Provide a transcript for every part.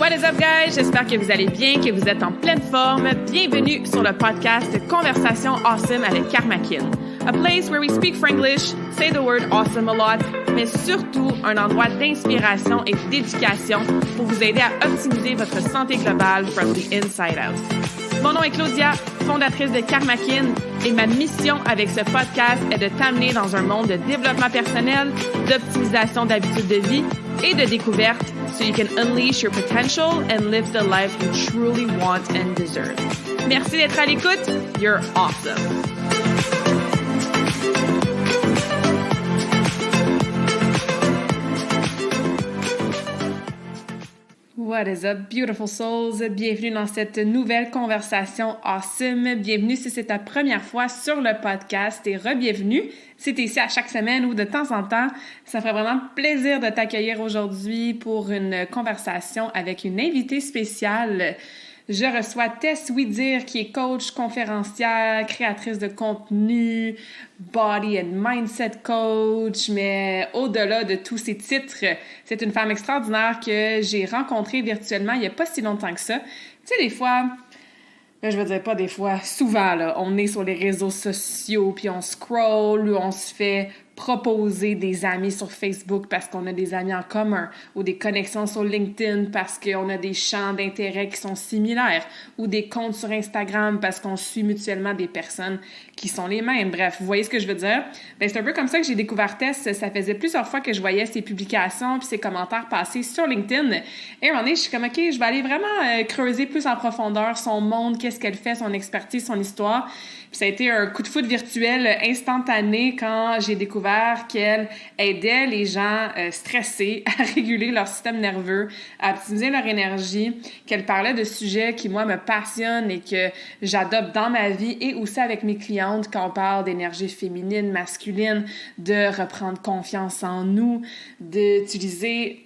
What is up, guys? J'espère que vous allez bien, que vous êtes en pleine forme. Bienvenue sur le podcast Conversation Awesome avec Karmakin. A place where we speak Franglish, say the word awesome a lot, mais surtout un endroit d'inspiration et d'éducation pour vous aider à optimiser votre santé globale from the inside out. Mon nom est Claudia, fondatrice de Karmakin, et ma mission avec ce podcast est de t'amener dans un monde de développement personnel, d'optimisation d'habitudes de vie et de découverte so you can unleash your potential and live the life you truly want and deserve. Merci d'être à l'écoute. You're awesome. What is up, beautiful souls? Bienvenue dans cette nouvelle conversation awesome. Bienvenue si c'est ta première fois sur le podcast et re-bienvenue si t'es ici à chaque semaine ou de temps en temps. Ça ferait vraiment plaisir de t'accueillir aujourd'hui pour une conversation avec une invitée spéciale. Je reçois Tess Ouidir, qui est coach, conférencière, créatrice de contenu, body and mindset coach, mais au-delà de tous ces titres, c'est une femme extraordinaire que j'ai rencontrée virtuellement il n'y a pas si longtemps que ça. Tu sais, des fois, là, je veux dire pas des fois, souvent, là, on est sur les réseaux sociaux, puis on scroll ou on se fait proposer des amis sur Facebook parce qu'on a des amis en commun ou des connexions sur LinkedIn parce qu'on a des champs d'intérêt qui sont similaires ou des comptes sur Instagram parce qu'on suit mutuellement des personnes qui sont les mêmes. Bref, vous voyez ce que je veux dire? Ben, c'est un peu comme ça que j'ai découvert Tess. Ça faisait plusieurs fois que je voyais ses publications puis ses commentaires passer sur LinkedIn. Et à un moment donné, je suis comme, OK, je vais aller vraiment creuser plus en profondeur son monde, qu'est-ce qu'elle fait, son expertise, son histoire. Puis ça a été un coup de foudre virtuel instantané quand j'ai découvert qu'elle aidait les gens stressés à réguler leur système nerveux, à optimiser leur énergie, qu'elle parlait de sujets qui, moi, me passionnent et que j'adopte dans ma vie et aussi avec mes clientes quand on parle d'énergie féminine, masculine, de reprendre confiance en nous, d'utiliser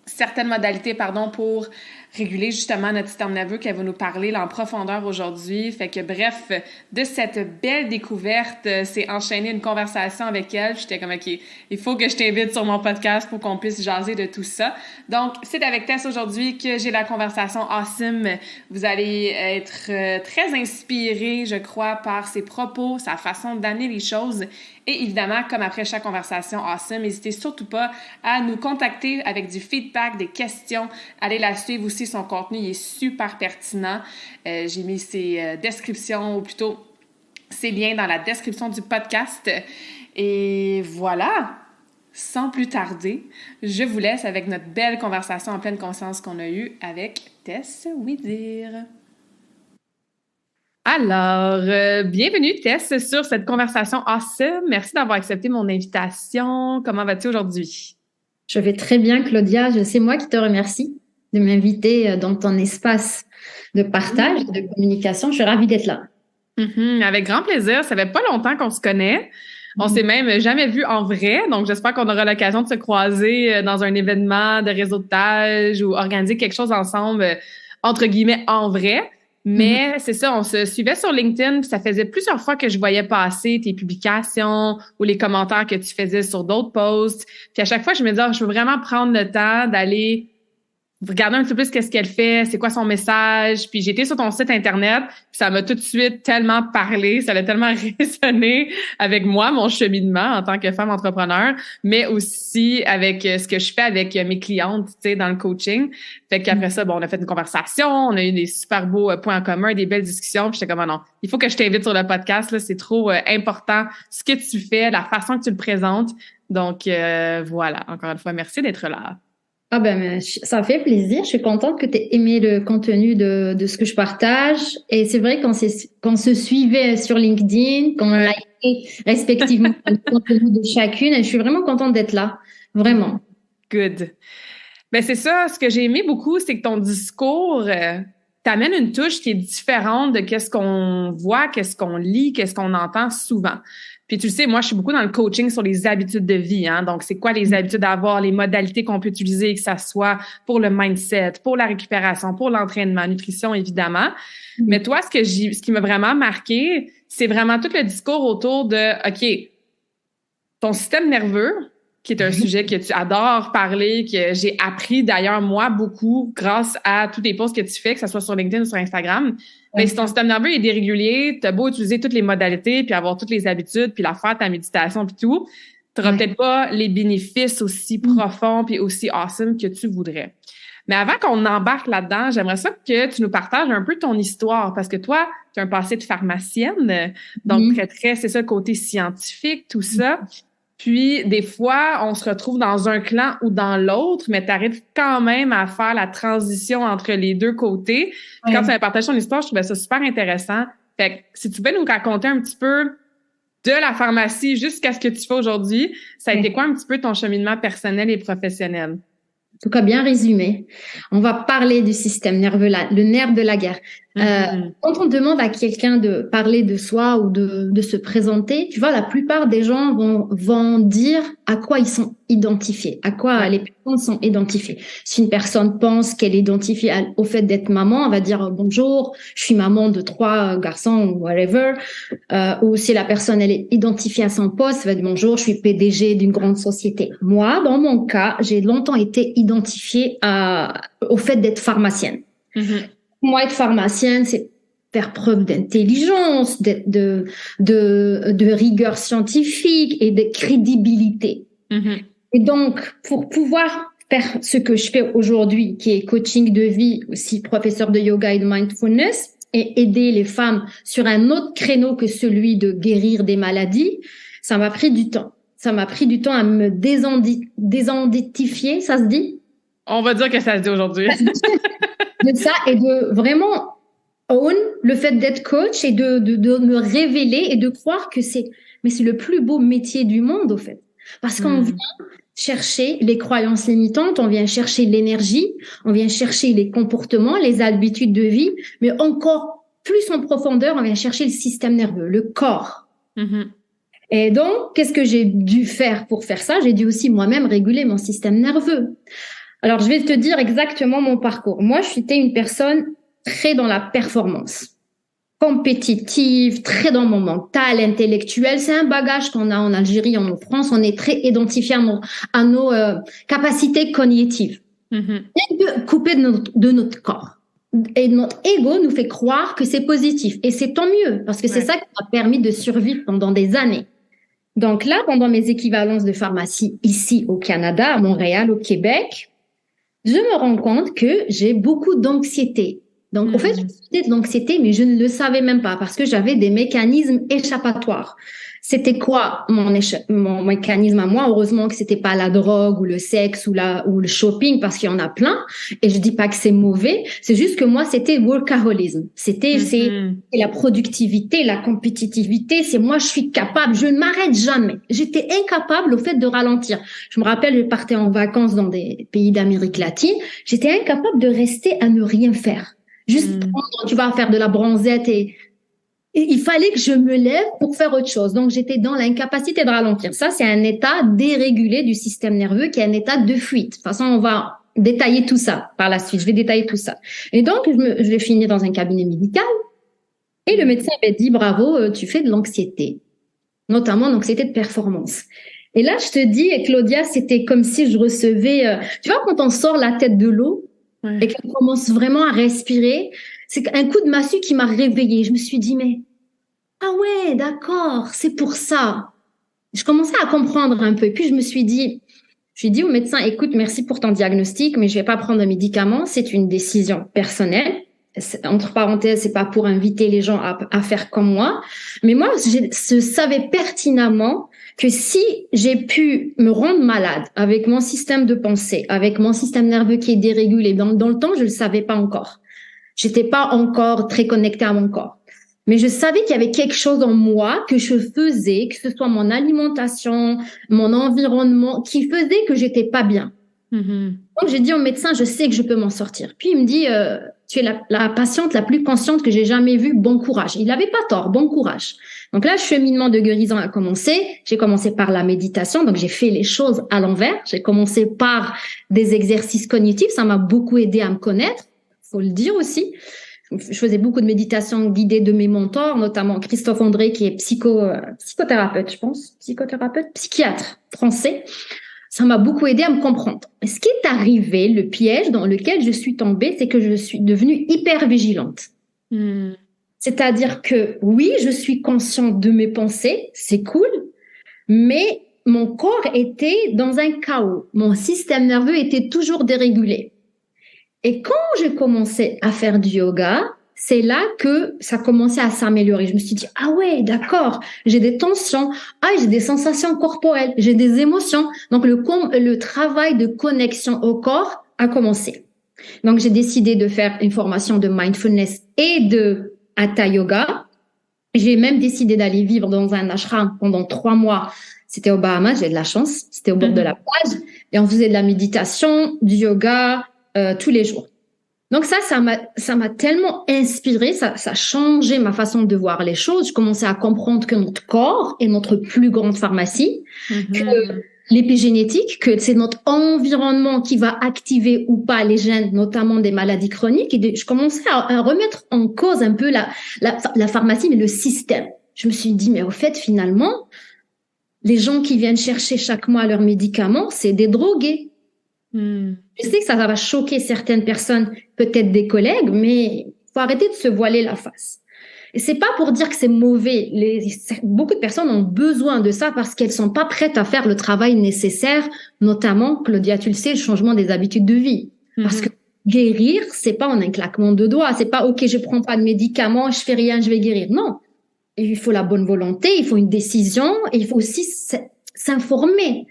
certaines modalités, pour réguler justement notre système nerveux qu'elle va nous parler là, en profondeur aujourd'hui. Fait que bref, de cette belle découverte, c'est enchaîner une conversation avec elle. J'étais comme, OK, il faut que je t'invite sur mon podcast pour qu'on puisse jaser de tout ça. Donc, c'est avec Tess aujourd'hui que j'ai la conversation awesome. Vous allez être très inspirés, je crois, par ses propos, sa façon d'amener les choses. Et évidemment, comme après chaque conversation awesome, n'hésitez surtout pas à nous contacter avec du feedback, des questions. Allez la suivre aussi, son contenu il est super pertinent. J'ai mis ses descriptions, ou plutôt ses liens dans la description du podcast. Et voilà, sans plus tarder, je vous laisse avec notre belle conversation en pleine conscience qu'on a eue avec Tess Ouidir. Alors, bienvenue Tess sur cette conversation awesome. Merci d'avoir accepté mon invitation. Comment vas-tu aujourd'hui? Je vais très bien, Claudia. C'est moi qui te remercie de m'inviter dans ton espace de partage, de communication. Je suis ravie d'être là. Avec grand plaisir. Ça fait pas longtemps qu'on se connaît. On s'est même jamais vu en vrai. Donc, j'espère qu'on aura l'occasion de se croiser dans un événement de réseautage ou organiser quelque chose ensemble, entre guillemets, en vrai. Mais c'est ça, on se suivait sur LinkedIn, puis ça faisait plusieurs fois que je voyais passer tes publications ou les commentaires que tu faisais sur d'autres posts. Puis à chaque fois, je me disais, je veux vraiment prendre le temps d'aller regarder un petit peu plus qu'est-ce qu'elle fait, c'est quoi son message. Puis j'étais sur ton site Internet, puis ça m'a tout de suite tellement parlé, ça a tellement résonné avec moi, mon cheminement en tant que femme entrepreneur, mais aussi avec ce que je fais avec mes clientes, tu sais, dans le coaching. Fait qu'après ça, on a fait une conversation, on a eu des super beaux points en commun, des belles discussions. Puis j'étais comme, non, il faut que je t'invite sur le podcast, là, c'est trop important ce que tu fais, la façon que tu le présentes. Donc voilà, encore une fois, merci d'être là. Ah ben, ça fait plaisir. Je suis contente que tu aies aimé le contenu de ce que je partage. Et c'est vrai qu'on se suivait sur LinkedIn, qu'on likait respectivement le contenu de chacune. Et je suis vraiment contente d'être là. Vraiment. Good. Ben c'est ça. Ce que j'ai aimé beaucoup, c'est que ton discours t'amène une touche qui est différente de qu'est-ce qu'on voit, qu'est-ce qu'on lit, qu'est-ce qu'on entend souvent. Puis tu le sais, moi, je suis beaucoup dans le coaching sur les habitudes de vie, hein. Donc, c'est quoi les habitudes à avoir, les modalités qu'on peut utiliser, que ça soit pour le mindset, pour la récupération, pour l'entraînement, nutrition, évidemment. Mais toi, ce qui m'a vraiment marqué, c'est vraiment tout le discours autour de, OK, ton système nerveux, qui est un sujet que tu adores parler, que j'ai appris d'ailleurs, moi, beaucoup grâce à tous les posts que tu fais, que ce soit sur LinkedIn ou sur Instagram. Mais si ton système nerveux est dérégulier, t'as beau utiliser toutes les modalités, puis avoir toutes les habitudes, puis la faire, ta méditation, puis tout, t'auras peut-être pas les bénéfices aussi profonds puis aussi awesome que tu voudrais. Mais avant qu'on embarque là-dedans, j'aimerais ça que tu nous partages un peu ton histoire, parce que toi, tu as un passé de pharmacienne, donc très, très, c'est ça, le côté scientifique, tout ça. Puis, des fois, on se retrouve dans un clan ou dans l'autre, mais tu arrives quand même à faire la transition entre les deux côtés. Puis quand tu avais partagé ton histoire, je trouvais ça super intéressant. Fait que si tu peux nous raconter un petit peu de la pharmacie jusqu'à ce que tu fais aujourd'hui, ça a été quoi un petit peu ton cheminement personnel et professionnel? En tout cas, bien résumé. On va parler du système nerveux, le nerf de la guerre. Quand on demande à quelqu'un de parler de soi ou de se présenter, tu vois, la plupart des gens vont dire à quoi ils sont identifiés, à quoi les personnes sont identifiées. Si une personne pense qu'elle est identifiée au fait d'être maman, on va dire bonjour, je suis maman de 3 garçons ou whatever. Ou si la personne elle est identifiée à son poste, elle va dire bonjour, je suis PDG d'une grande société. Moi, dans mon cas, j'ai longtemps été identifiée au fait d'être pharmacienne. Moi, être pharmacienne, c'est faire preuve d'intelligence, de rigueur scientifique et de crédibilité. Et donc, pour pouvoir faire ce que je fais aujourd'hui, qui est coaching de vie, aussi professeur de yoga et de mindfulness, et aider les femmes sur un autre créneau que celui de guérir des maladies, ça m'a pris du temps. Ça m'a pris du temps à me désidentifier, ça se dit? On va dire que ça se dit aujourd'hui. De ça et de vraiment own le fait d'être coach et de me révéler et de croire que c'est le plus beau métier du monde, au fait. Parce qu'on vient chercher les croyances limitantes, on vient chercher l'énergie, on vient chercher les comportements, les habitudes de vie, mais encore plus en profondeur, on vient chercher le système nerveux, le corps. Et donc, qu'est-ce que j'ai dû faire pour faire ça? J'ai dû aussi moi-même réguler mon système nerveux. Alors, je vais te dire exactement mon parcours. Moi, j'étais une personne très dans la performance, compétitive, très dans mon mental, intellectuel. C'est un bagage qu'on a en Algérie, en France. On est très identifié à nos capacités cognitives. Et de couper de notre corps. Et notre ego nous fait croire que c'est positif. Et c'est tant mieux, parce que c'est ça qui m'a permis de survivre pendant des années. Donc là, pendant mes équivalences de pharmacie ici au Canada, à Montréal, au Québec, je me rends compte que j'ai beaucoup d'anxiété. Donc, en fait, je faisais de l'anxiété, mais je ne le savais même pas parce que j'avais des mécanismes échappatoires. C'était quoi mon mécanisme à moi? Heureusement que c'était pas la drogue ou le sexe ou le shopping parce qu'il y en a plein. Et je dis pas que c'est mauvais. C'est juste que moi, c'était workaholisme. C'est la productivité, la compétitivité. C'est moi, je suis capable. Je ne m'arrête jamais. J'étais incapable au fait de ralentir. Je me rappelle, je partais en vacances dans des pays d'Amérique latine. J'étais incapable de rester à ne rien faire. Juste, tu vas faire de la bronzette et il fallait que je me lève pour faire autre chose. Donc, j'étais dans l'incapacité de ralentir. Ça, c'est un état dérégulé du système nerveux qui est un état de fuite. De toute façon, on va détailler tout ça par la suite. Je vais détailler tout ça. Et donc, je vais finir dans un cabinet médical et le médecin m'a dit, bravo, tu fais de l'anxiété, notamment l'anxiété de performance. Et là, je te dis, Claudia, c'était comme si je recevais, tu vois, quand on sort la tête de l'eau, et qu'on commence vraiment à respirer, c'est un coup de massue qui m'a réveillée. Je me suis dit, mais, ah ouais, d'accord, c'est pour ça. Je commençais à comprendre un peu. Et puis, je me suis dit au médecin, écoute, merci pour ton diagnostic, mais je vais pas prendre de médicaments. C'est une décision personnelle. Entre parenthèses, c'est pas pour inviter les gens à faire comme moi. Mais moi, je savais pertinemment que si j'ai pu me rendre malade avec mon système de pensée, avec mon système nerveux qui est dérégulé dans le temps, je le savais pas encore. J'étais pas encore très connectée à mon corps. Mais je savais qu'il y avait quelque chose en moi que je faisais, que ce soit mon alimentation, mon environnement, qui faisait que j'étais pas bien. Donc, j'ai dit au médecin, je sais que je peux m'en sortir. Puis, il me dit, tu es la patiente la plus consciente que j'ai jamais vue. Bon courage. Il avait pas tort. Bon courage. Donc là, le cheminement de guérison a commencé. J'ai commencé par la méditation. Donc, j'ai fait les choses à l'envers. J'ai commencé par des exercices cognitifs. Ça m'a beaucoup aidé à me connaître. Faut le dire aussi. Je faisais beaucoup de méditation guidée de mes mentors, notamment Christophe André, qui est psychothérapeute, je pense. Psychiatre français. ça m'a beaucoup aidé à me comprendre. Ce qui est arrivé, le piège dans lequel je suis tombée, c'est que je suis devenue hyper vigilante. C'est-à-dire que oui, je suis consciente de mes pensées, c'est cool, mais mon corps était dans un chaos. Mon système nerveux était toujours dérégulé. Et quand j'ai commencé à faire du yoga, c'est là que ça commençait à s'améliorer. Je me suis dit, ah ouais, d'accord, j'ai des tensions, j'ai des sensations corporelles, j'ai des émotions. Donc, le travail de connexion au corps a commencé. Donc, j'ai décidé de faire une formation de mindfulness et de hatha yoga. J'ai même décidé d'aller vivre dans un ashram pendant 3 mois. C'était aux Bahamas, j'ai de la chance. C'était au bord de la plage. Et on faisait de la méditation, du yoga, tous les jours. Donc ça m'a tellement inspirée, ça a changé ma façon de voir les choses. Je commençais à comprendre que notre corps est notre plus grande pharmacie, que l'épigénétique, que c'est notre environnement qui va activer ou pas les gènes, notamment des maladies chroniques. Et je commençais à remettre en cause un peu la pharmacie, mais le système. Je me suis dit, mais au fait, finalement, les gens qui viennent chercher chaque mois leurs médicaments, c'est des drogués. Je sais que ça va choquer certaines personnes, peut-être des collègues, mais il faut arrêter de se voiler la face. Et c'est pas pour dire que c'est mauvais. Beaucoup de personnes ont besoin de ça parce qu'elles sont pas prêtes à faire le travail nécessaire, notamment, Claudia, tu le sais, le changement des habitudes de vie. Parce que guérir, c'est pas en un claquement de doigts. C'est pas, OK, je prends pas de médicaments, je fais rien, je vais guérir. Non. Il faut la bonne volonté, il faut une décision, et il faut aussi s'informer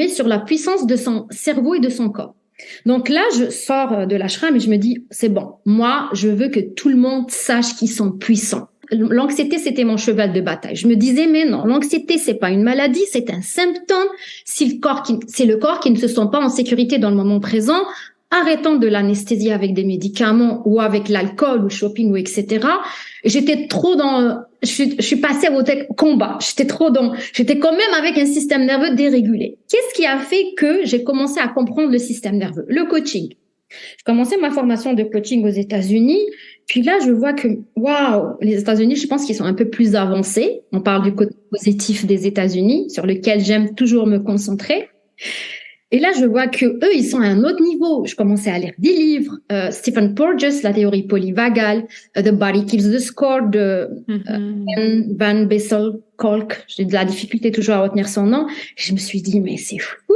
sur la puissance de son cerveau et de son corps. Donc là, je sors de l'ashram et je me dis, c'est bon, moi, je veux que tout le monde sache qu'ils sont puissants. L'anxiété, c'était mon cheval de bataille. Je me disais, mais non, l'anxiété, c'est pas une maladie, c'est un symptôme. C'est le corps qui ne se sent pas en sécurité dans le moment présent. Arrêtons de l'anesthésie avec des médicaments ou avec l'alcool ou shopping ou etc. J'étais trop je suis passée au combat. J'étais quand même avec un système nerveux dérégulé. Qu'est-ce qui a fait que j'ai commencé à comprendre le système nerveux? Le coaching. J'ai commencé ma formation de coaching aux États-Unis. Puis là, je vois que, waouh, les États-Unis, je pense qu'ils sont un peu plus avancés. On parle du côté positif des États-Unis, sur lequel j'aime toujours me concentrer. Et là, je vois que eux, ils sont à un autre niveau. Je commençais à lire des livres, Stephen Porges, la théorie polyvagale, The Body Keeps the Score de Van Bessel-Kolk. J'ai de la difficulté toujours à retenir son nom. Je me suis dit, mais c'est fou,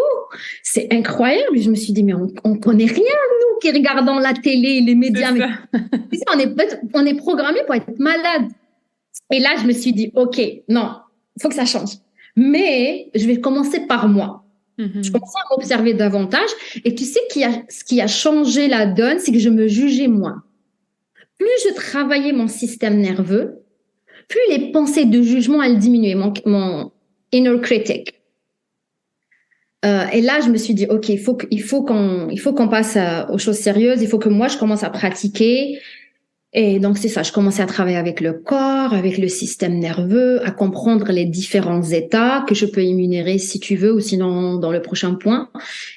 c'est incroyable. Je me suis dit, mais on connaît rien, nous, qui regardons la télé, les médias. Mais on est programmé pour être malade. Et là, je me suis dit, OK, non, il faut que ça change. Mais je vais commencer par moi. Je commençais à m'observer davantage. Et tu sais, ce qui a changé la donne, c'est que je me jugeais moins. Plus je travaillais mon système nerveux, plus les pensées de jugement, elles diminuaient, mon inner critic. Et là, je me suis dit, OK, il faut qu'on passe aux choses sérieuses. Il faut que moi, je commence à pratiquer. Et donc, c'est ça. Je commençais à travailler avec le corps, avec le système nerveux, à comprendre les différents états que je peux énumérer si tu veux, ou sinon dans le prochain point.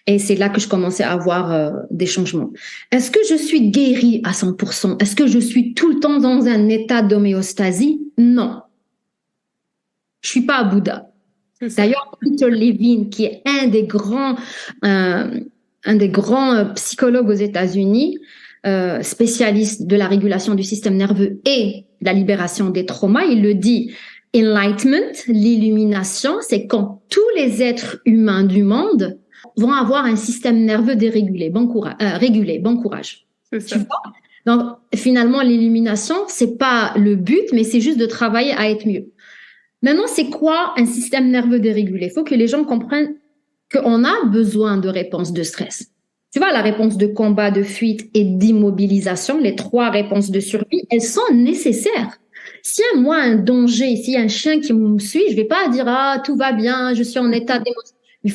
Et c'est là que je commençais à avoir des changements. Est-ce que je suis guérie à 100%? Est-ce que je suis tout le temps dans un état d'homéostasie? Non. Je suis pas Bouddha. D'ailleurs, Peter Levine, qui est un des grands psychologues aux États-Unis, spécialiste de la régulation du système nerveux et de la libération des traumas, il le dit, enlightenment, l'illumination, c'est quand tous les êtres humains du monde vont avoir un système nerveux dérégulé, régulé, bon courage. C'est ça. Tu vois? Donc, finalement, l'illumination, c'est pas le but, mais c'est juste de travailler à être mieux. Maintenant, c'est quoi un système nerveux dérégulé? Il faut que les gens comprennent qu'on a besoin de réponses de stress. Tu vois, la réponse de combat, de fuite et d'immobilisation, les 3 réponses de survie, elles sont nécessaires. S'il y a moi un danger, s'il y a un chien qui me suit, je vais pas dire tout va bien, je suis en état d'émotion. Il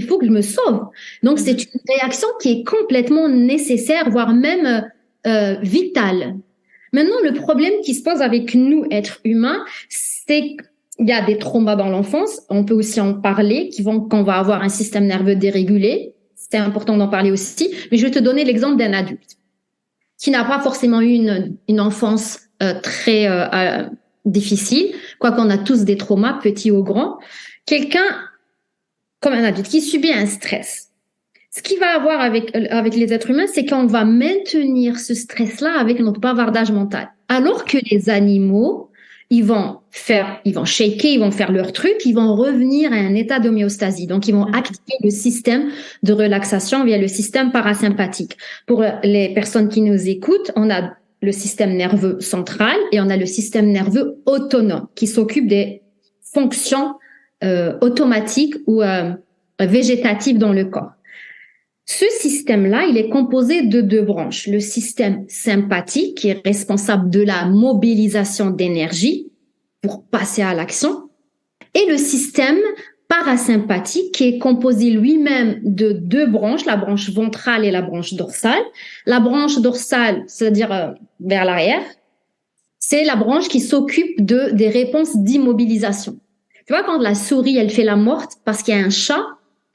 faut que je me sauve. Donc c'est une réaction qui est complètement nécessaire, voire même vitale. Maintenant, le problème qui se pose avec nous, êtres humains, c'est qu'il y a des traumas dans l'enfance. On peut aussi en parler, qu'on va avoir un système nerveux dérégulé. C'est important d'en parler aussi, mais je vais te donner l'exemple d'un adulte qui n'a pas forcément eu une enfance très difficile, quoiqu'on a tous des traumas, petits ou grands. Quelqu'un comme un adulte qui subit un stress. Ce qu'il va avoir avec les êtres humains, c'est qu'on va maintenir ce stress-là avec notre bavardage mental. Alors que les animaux, ils vont shaker, ils vont faire leur truc, ils vont revenir à un état d'homéostasie. Donc, ils vont activer le système de relaxation via le système parasympathique. Pour les personnes qui nous écoutent, on a le système nerveux central et on a le système nerveux autonome qui s'occupe des fonctions automatiques ou végétatives dans le corps. Ce système-là, il est composé de deux branches. Le système sympathique, qui est responsable de la mobilisation d'énergie pour passer à l'action, et le système parasympathique, qui est composé lui-même de deux branches, la branche ventrale et la branche dorsale. La branche dorsale, c'est-à-dire vers l'arrière, c'est la branche qui s'occupe des réponses d'immobilisation. Tu vois, quand la souris, elle fait la morte parce qu'il y a un chat,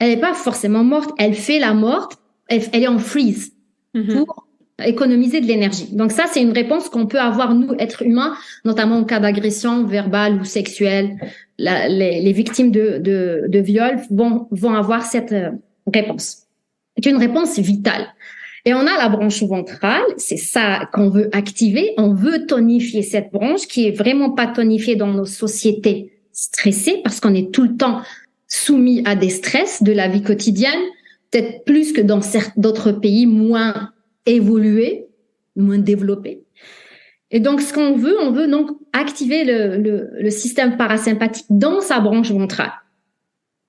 elle n'est pas forcément morte, elle fait la morte, elle est en freeze pour économiser de l'énergie. Donc ça, c'est une réponse qu'on peut avoir, nous, êtres humains, notamment en cas d'agression verbale ou sexuelle. Les victimes de viol vont avoir cette réponse. C'est une réponse vitale. Et on a la branche ventrale, c'est ça qu'on veut activer. On veut tonifier cette branche qui est vraiment pas tonifiée dans nos sociétés stressées parce qu'on est tout le temps soumis à des stress de la vie quotidienne, peut-être plus que dans d'autres pays moins évolués, moins développés. Et donc, ce qu'on veut, on veut donc activer le système parasympathique dans sa branche ventrale.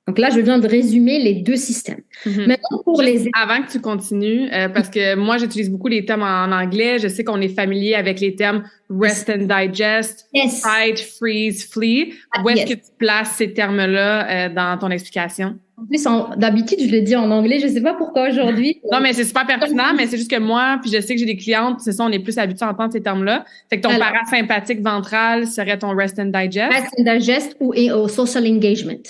Donc là, je viens de résumer les deux systèmes. Maintenant, avant que tu continues, parce que moi, j'utilise beaucoup les termes en anglais. Je sais qu'on est familier avec les termes rest and digest, fight, freeze, flee. Où est-ce que tu places ces termes-là dans ton explication? En plus, d'habitude, je le dis en anglais. Je sais pas pourquoi aujourd'hui. Non, mais c'est super pertinent, mais c'est juste que moi, puis je sais que j'ai des clientes, c'est ça, on est plus habitués à entendre ces termes-là. Fait que ton parasympathique ventral serait ton rest and digest. Rest and digest ou social engagement.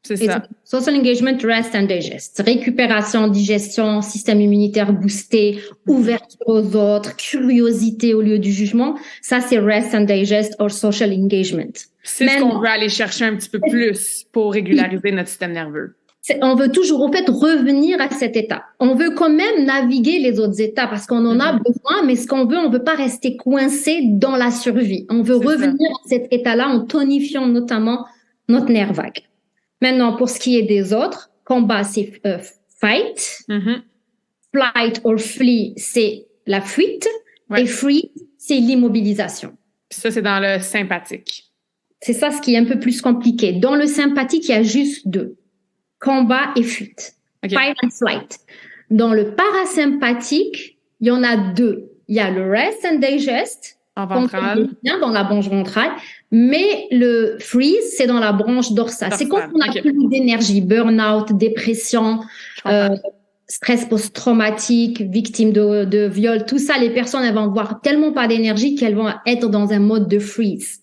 C'est ça. Social engagement, rest and digest. Récupération, digestion, système immunitaire boosté, ouverture aux autres, curiosité au lieu du jugement. Ça, c'est rest and digest or social engagement. C'est ce qu'on veut aller chercher un petit peu plus pour régulariser notre système nerveux. On veut toujours, en fait, revenir à cet état. On veut quand même naviguer les autres états parce qu'on en a besoin, mais ce qu'on veut, on veut pas rester coincé dans la survie. On veut revenir à cet état-là en tonifiant notamment notre nerf vague. Maintenant, pour ce qui est des autres, combat, c'est fight. Flight or flee, c'est la fuite. Et free, c'est l'immobilisation. Ça, c'est dans le sympathique. C'est ça ce qui est un peu plus compliqué. Dans le sympathique, il y a juste deux. Combat et fuite. Fight and flight. Dans le parasympathique, il y en a deux. Il y a le rest and digest. En ventrale. Dans la branche ventrale. Mais le freeze, c'est dans la branche dorsale. C'est quand on a plus d'énergie, burn-out, dépression, stress post-traumatique, victime de viol, tout ça, les personnes, elles vont avoir tellement pas d'énergie qu'elles vont être dans un mode de freeze.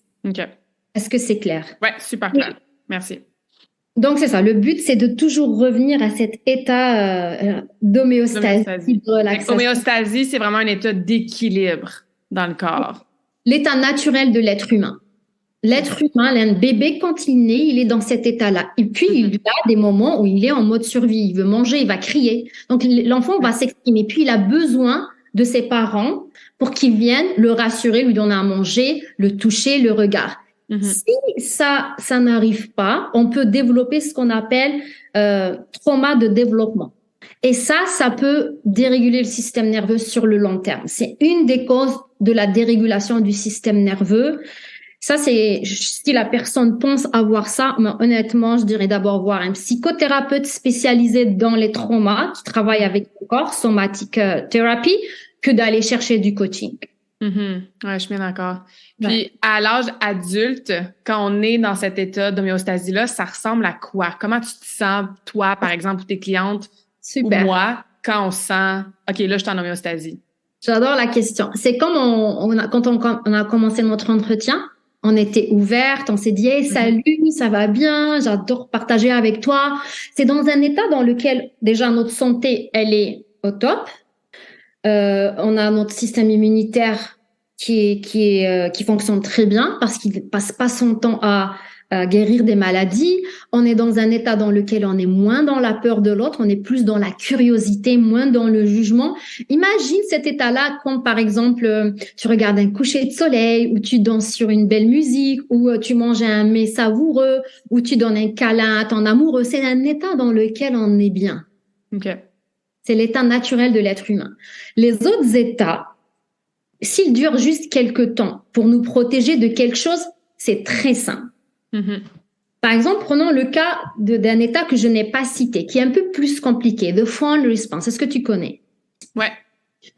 Est-ce que c'est clair? Ouais, super clair. Merci. Donc, c'est ça. Le but, c'est de toujours revenir à cet état d'homéostasie, de relaxation. L'homéostasie, c'est vraiment un état d'équilibre dans le corps. L'état naturel de l'être humain. L'être humain, un bébé, quand il naît, il est dans cet état-là. Et puis, il a des moments où il est en mode survie. Il veut manger, il va crier. Donc, l'enfant va s'exprimer. Puis, il a besoin de ses parents pour qu'ils viennent le rassurer, lui donner à manger, le toucher, le regard. Si ça n'arrive pas, on peut développer ce qu'on appelle trauma de développement. Et ça peut déréguler le système nerveux sur le long terme. C'est une des causes de la dérégulation du système nerveux. Ça, c'est si la personne pense avoir ça, mais honnêtement, je dirais d'abord voir un psychothérapeute spécialisé dans les traumas qui travaille avec le corps, somatic therapy, que d'aller chercher du coaching. Ouais, je suis bien d'accord. Puis, à l'âge adulte, quand on est dans cet état d'homéostasie-là, ça ressemble à quoi? Comment tu te sens, toi, par exemple, ou tes clientes, ou moi, quand on sent, OK, là, je suis en homéostasie? J'adore la question. C'est comme quand on a commencé notre entretien, on était ouverte, on s'est dit, hey, salut, ça va bien, j'adore partager avec toi. C'est dans un état dans lequel, déjà, notre santé, elle est au top. On a notre système immunitaire qui fonctionne très bien parce qu'il passe pas son temps à guérir des maladies. On est dans un état dans lequel on est moins dans la peur de l'autre, on est plus dans la curiosité, moins dans le jugement. Imagine cet état-là quand, par exemple, tu regardes un coucher de soleil, ou tu danses sur une belle musique, ou tu manges un mets savoureux, ou tu donnes un câlin à ton amoureux. C'est un état dans lequel on est bien. OK. C'est l'état naturel de l'être humain. Les autres états, s'ils durent juste quelques temps pour nous protéger de quelque chose, c'est très simple. Mm-hmm. Par exemple, prenons le cas d'un état que je n'ai pas cité, qui est un peu plus compliqué, the fawn response. Est-ce que tu connais? Ouais.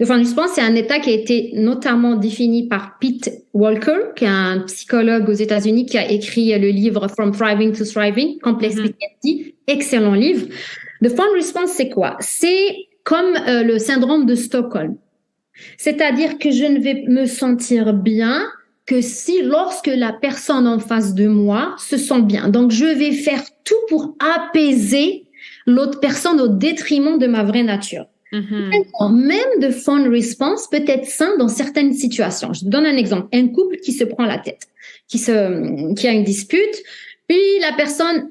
The fawn response, c'est un état qui a été notamment défini par Pete Walker, qui est un psychologue aux États-Unis qui a écrit le livre From Thriving to Thriving, Complex PTSD, excellent livre. The fawn response, c'est quoi? C'est comme le syndrome de Stockholm. C'est-à-dire que je ne vais me sentir bien que si lorsque la personne en face de moi se sent bien. Donc, je vais faire tout pour apaiser l'autre personne au détriment de ma vraie nature. Même de fawn response peut être sain dans certaines situations. Je te donne un exemple. Un couple qui se prend la tête, qui a une dispute, puis la personne,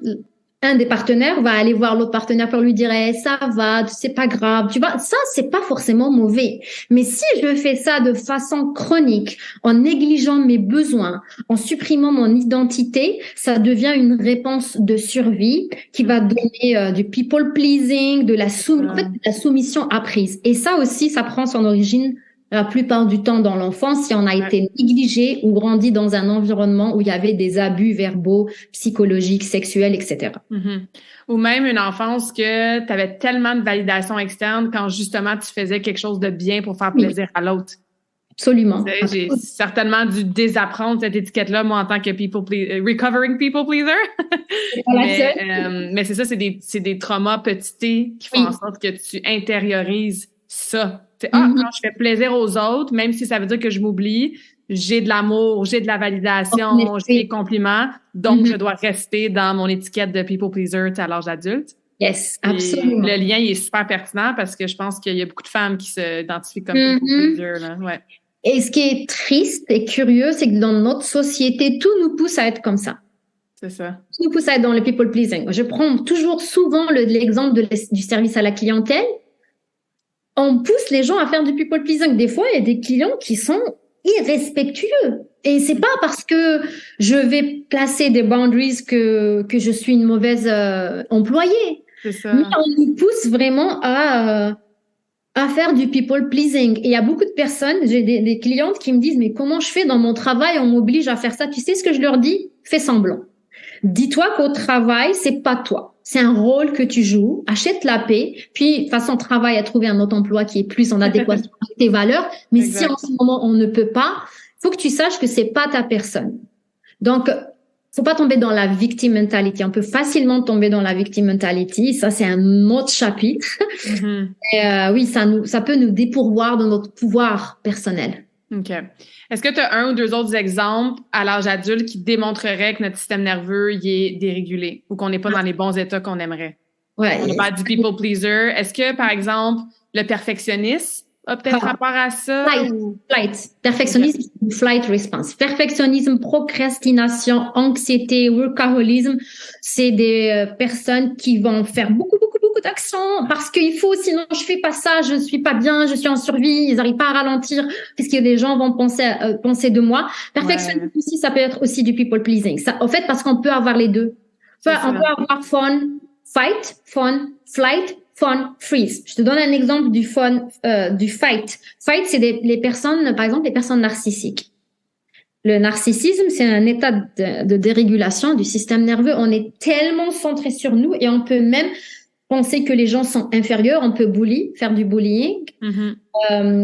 un des partenaires va aller voir l'autre partenaire pour lui dire hey, ça va, c'est pas grave, tu vois, ça c'est pas forcément mauvais. Mais si je fais ça de façon chronique, en négligeant mes besoins, en supprimant mon identité, ça devient une réponse de survie qui va donner du people pleasing, de la soumission apprise. Et ça aussi, ça prend son origine la plupart du temps dans l'enfance, si on a été négligé ou grandi dans un environnement où il y avait des abus verbaux, psychologiques, sexuels, etc. Ou même une enfance que tu avais tellement de validation externe quand justement tu faisais quelque chose de bien pour faire plaisir à l'autre. Absolument. J'ai certainement dû désapprendre cette étiquette-là, moi, en tant que recovering people pleaser. Mais c'est ça, c'est des traumas petits qui font en sorte que tu intériorises ça. Quand je fais plaisir aux autres, même si ça veut dire que je m'oublie, j'ai de l'amour, j'ai de la validation, j'ai des compliments, donc je dois rester dans mon étiquette de people pleaser à l'âge adulte. Yes, absolument. Le lien il est super pertinent parce que je pense qu'il y a beaucoup de femmes qui s'identifient comme people pleaser. Là. Ouais. Et ce qui est triste et curieux, c'est que dans notre société, tout nous pousse à être comme ça. C'est ça. Tout nous pousse à être dans le people pleasing. Je prends toujours souvent l'exemple du service à la clientèle. On pousse les gens à faire du people pleasing. Des fois, il y a des clients qui sont irrespectueux. Et c'est pas parce que je vais placer des boundaries que je suis une mauvaise employée. C'est ça. Mais on nous pousse vraiment à faire du people pleasing. Et il y a beaucoup de personnes, j'ai des clientes qui me disent, mais comment je fais dans mon travail? On m'oblige à faire ça. Tu sais ce que je leur dis? Fais semblant. Dis-toi qu'au travail, c'est pas toi. C'est un rôle que tu joues. Achète la paix. Puis, façon travail à trouver un autre emploi qui est plus en adéquation avec tes valeurs. Mais si en ce moment, on ne peut pas, faut que tu saches que c'est pas ta personne. Donc, faut pas tomber dans la victim mentality. On peut facilement tomber dans la victim mentality. Ça, c'est un autre chapitre. Et, oui, ça peut nous dépourvoir de notre pouvoir personnel. OK. Est-ce que tu as un ou deux autres exemples à l'âge adulte qui démontreraient que notre système nerveux il est dérégulé ou qu'on n'est pas dans les bons états qu'on aimerait? Ouais. On parle du people pleaser. Est-ce que, par exemple, le perfectionnisme a peut-être rapport à ça? Flight. Perfectionnisme, flight response. Perfectionnisme, procrastination, anxiété, workaholisme, c'est des personnes qui vont faire beaucoup d'actions parce qu'il faut, sinon je fais pas ça, je suis pas bien, je suis en survie, ils n'arrivent pas à ralentir puisque les gens vont penser de moi. Perfectionnisme aussi, ça peut être aussi du people pleasing. Ça, en fait, parce qu'on peut avoir les deux. On peut avoir fun, fight, fun, flight, fun, freeze. Je te donne un exemple du fight. Fight, c'est les personnes, par exemple, les personnes narcissiques. Le narcissisme, c'est un état de dérégulation du système nerveux. On est tellement centré sur nous et on peut même penser que les gens sont inférieurs. On peut faire du bullying,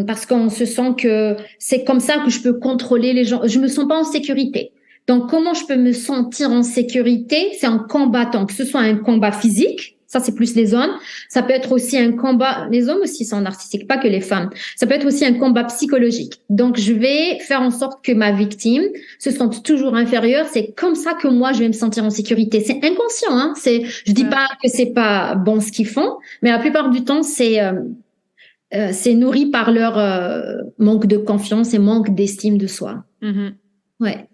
parce qu'on se sent que c'est comme ça que je peux contrôler les gens. Je me sens pas en sécurité. Donc, comment je peux me sentir en sécurité? C'est en combattant, que ce soit un combat physique. Ça, c'est plus les hommes. Ça peut être aussi un combat, les hommes aussi sont narcissiques, pas que les femmes. Ça peut être aussi un combat psychologique. Donc, je vais faire en sorte que ma victime se sente toujours inférieure. C'est comme ça que moi, je vais me sentir en sécurité. C'est inconscient, hein. Je dis pas que c'est pas bon ce qu'ils font, mais la plupart du temps, c'est nourri par leur manque de confiance et manque d'estime de soi. Mm-hmm. Ouais.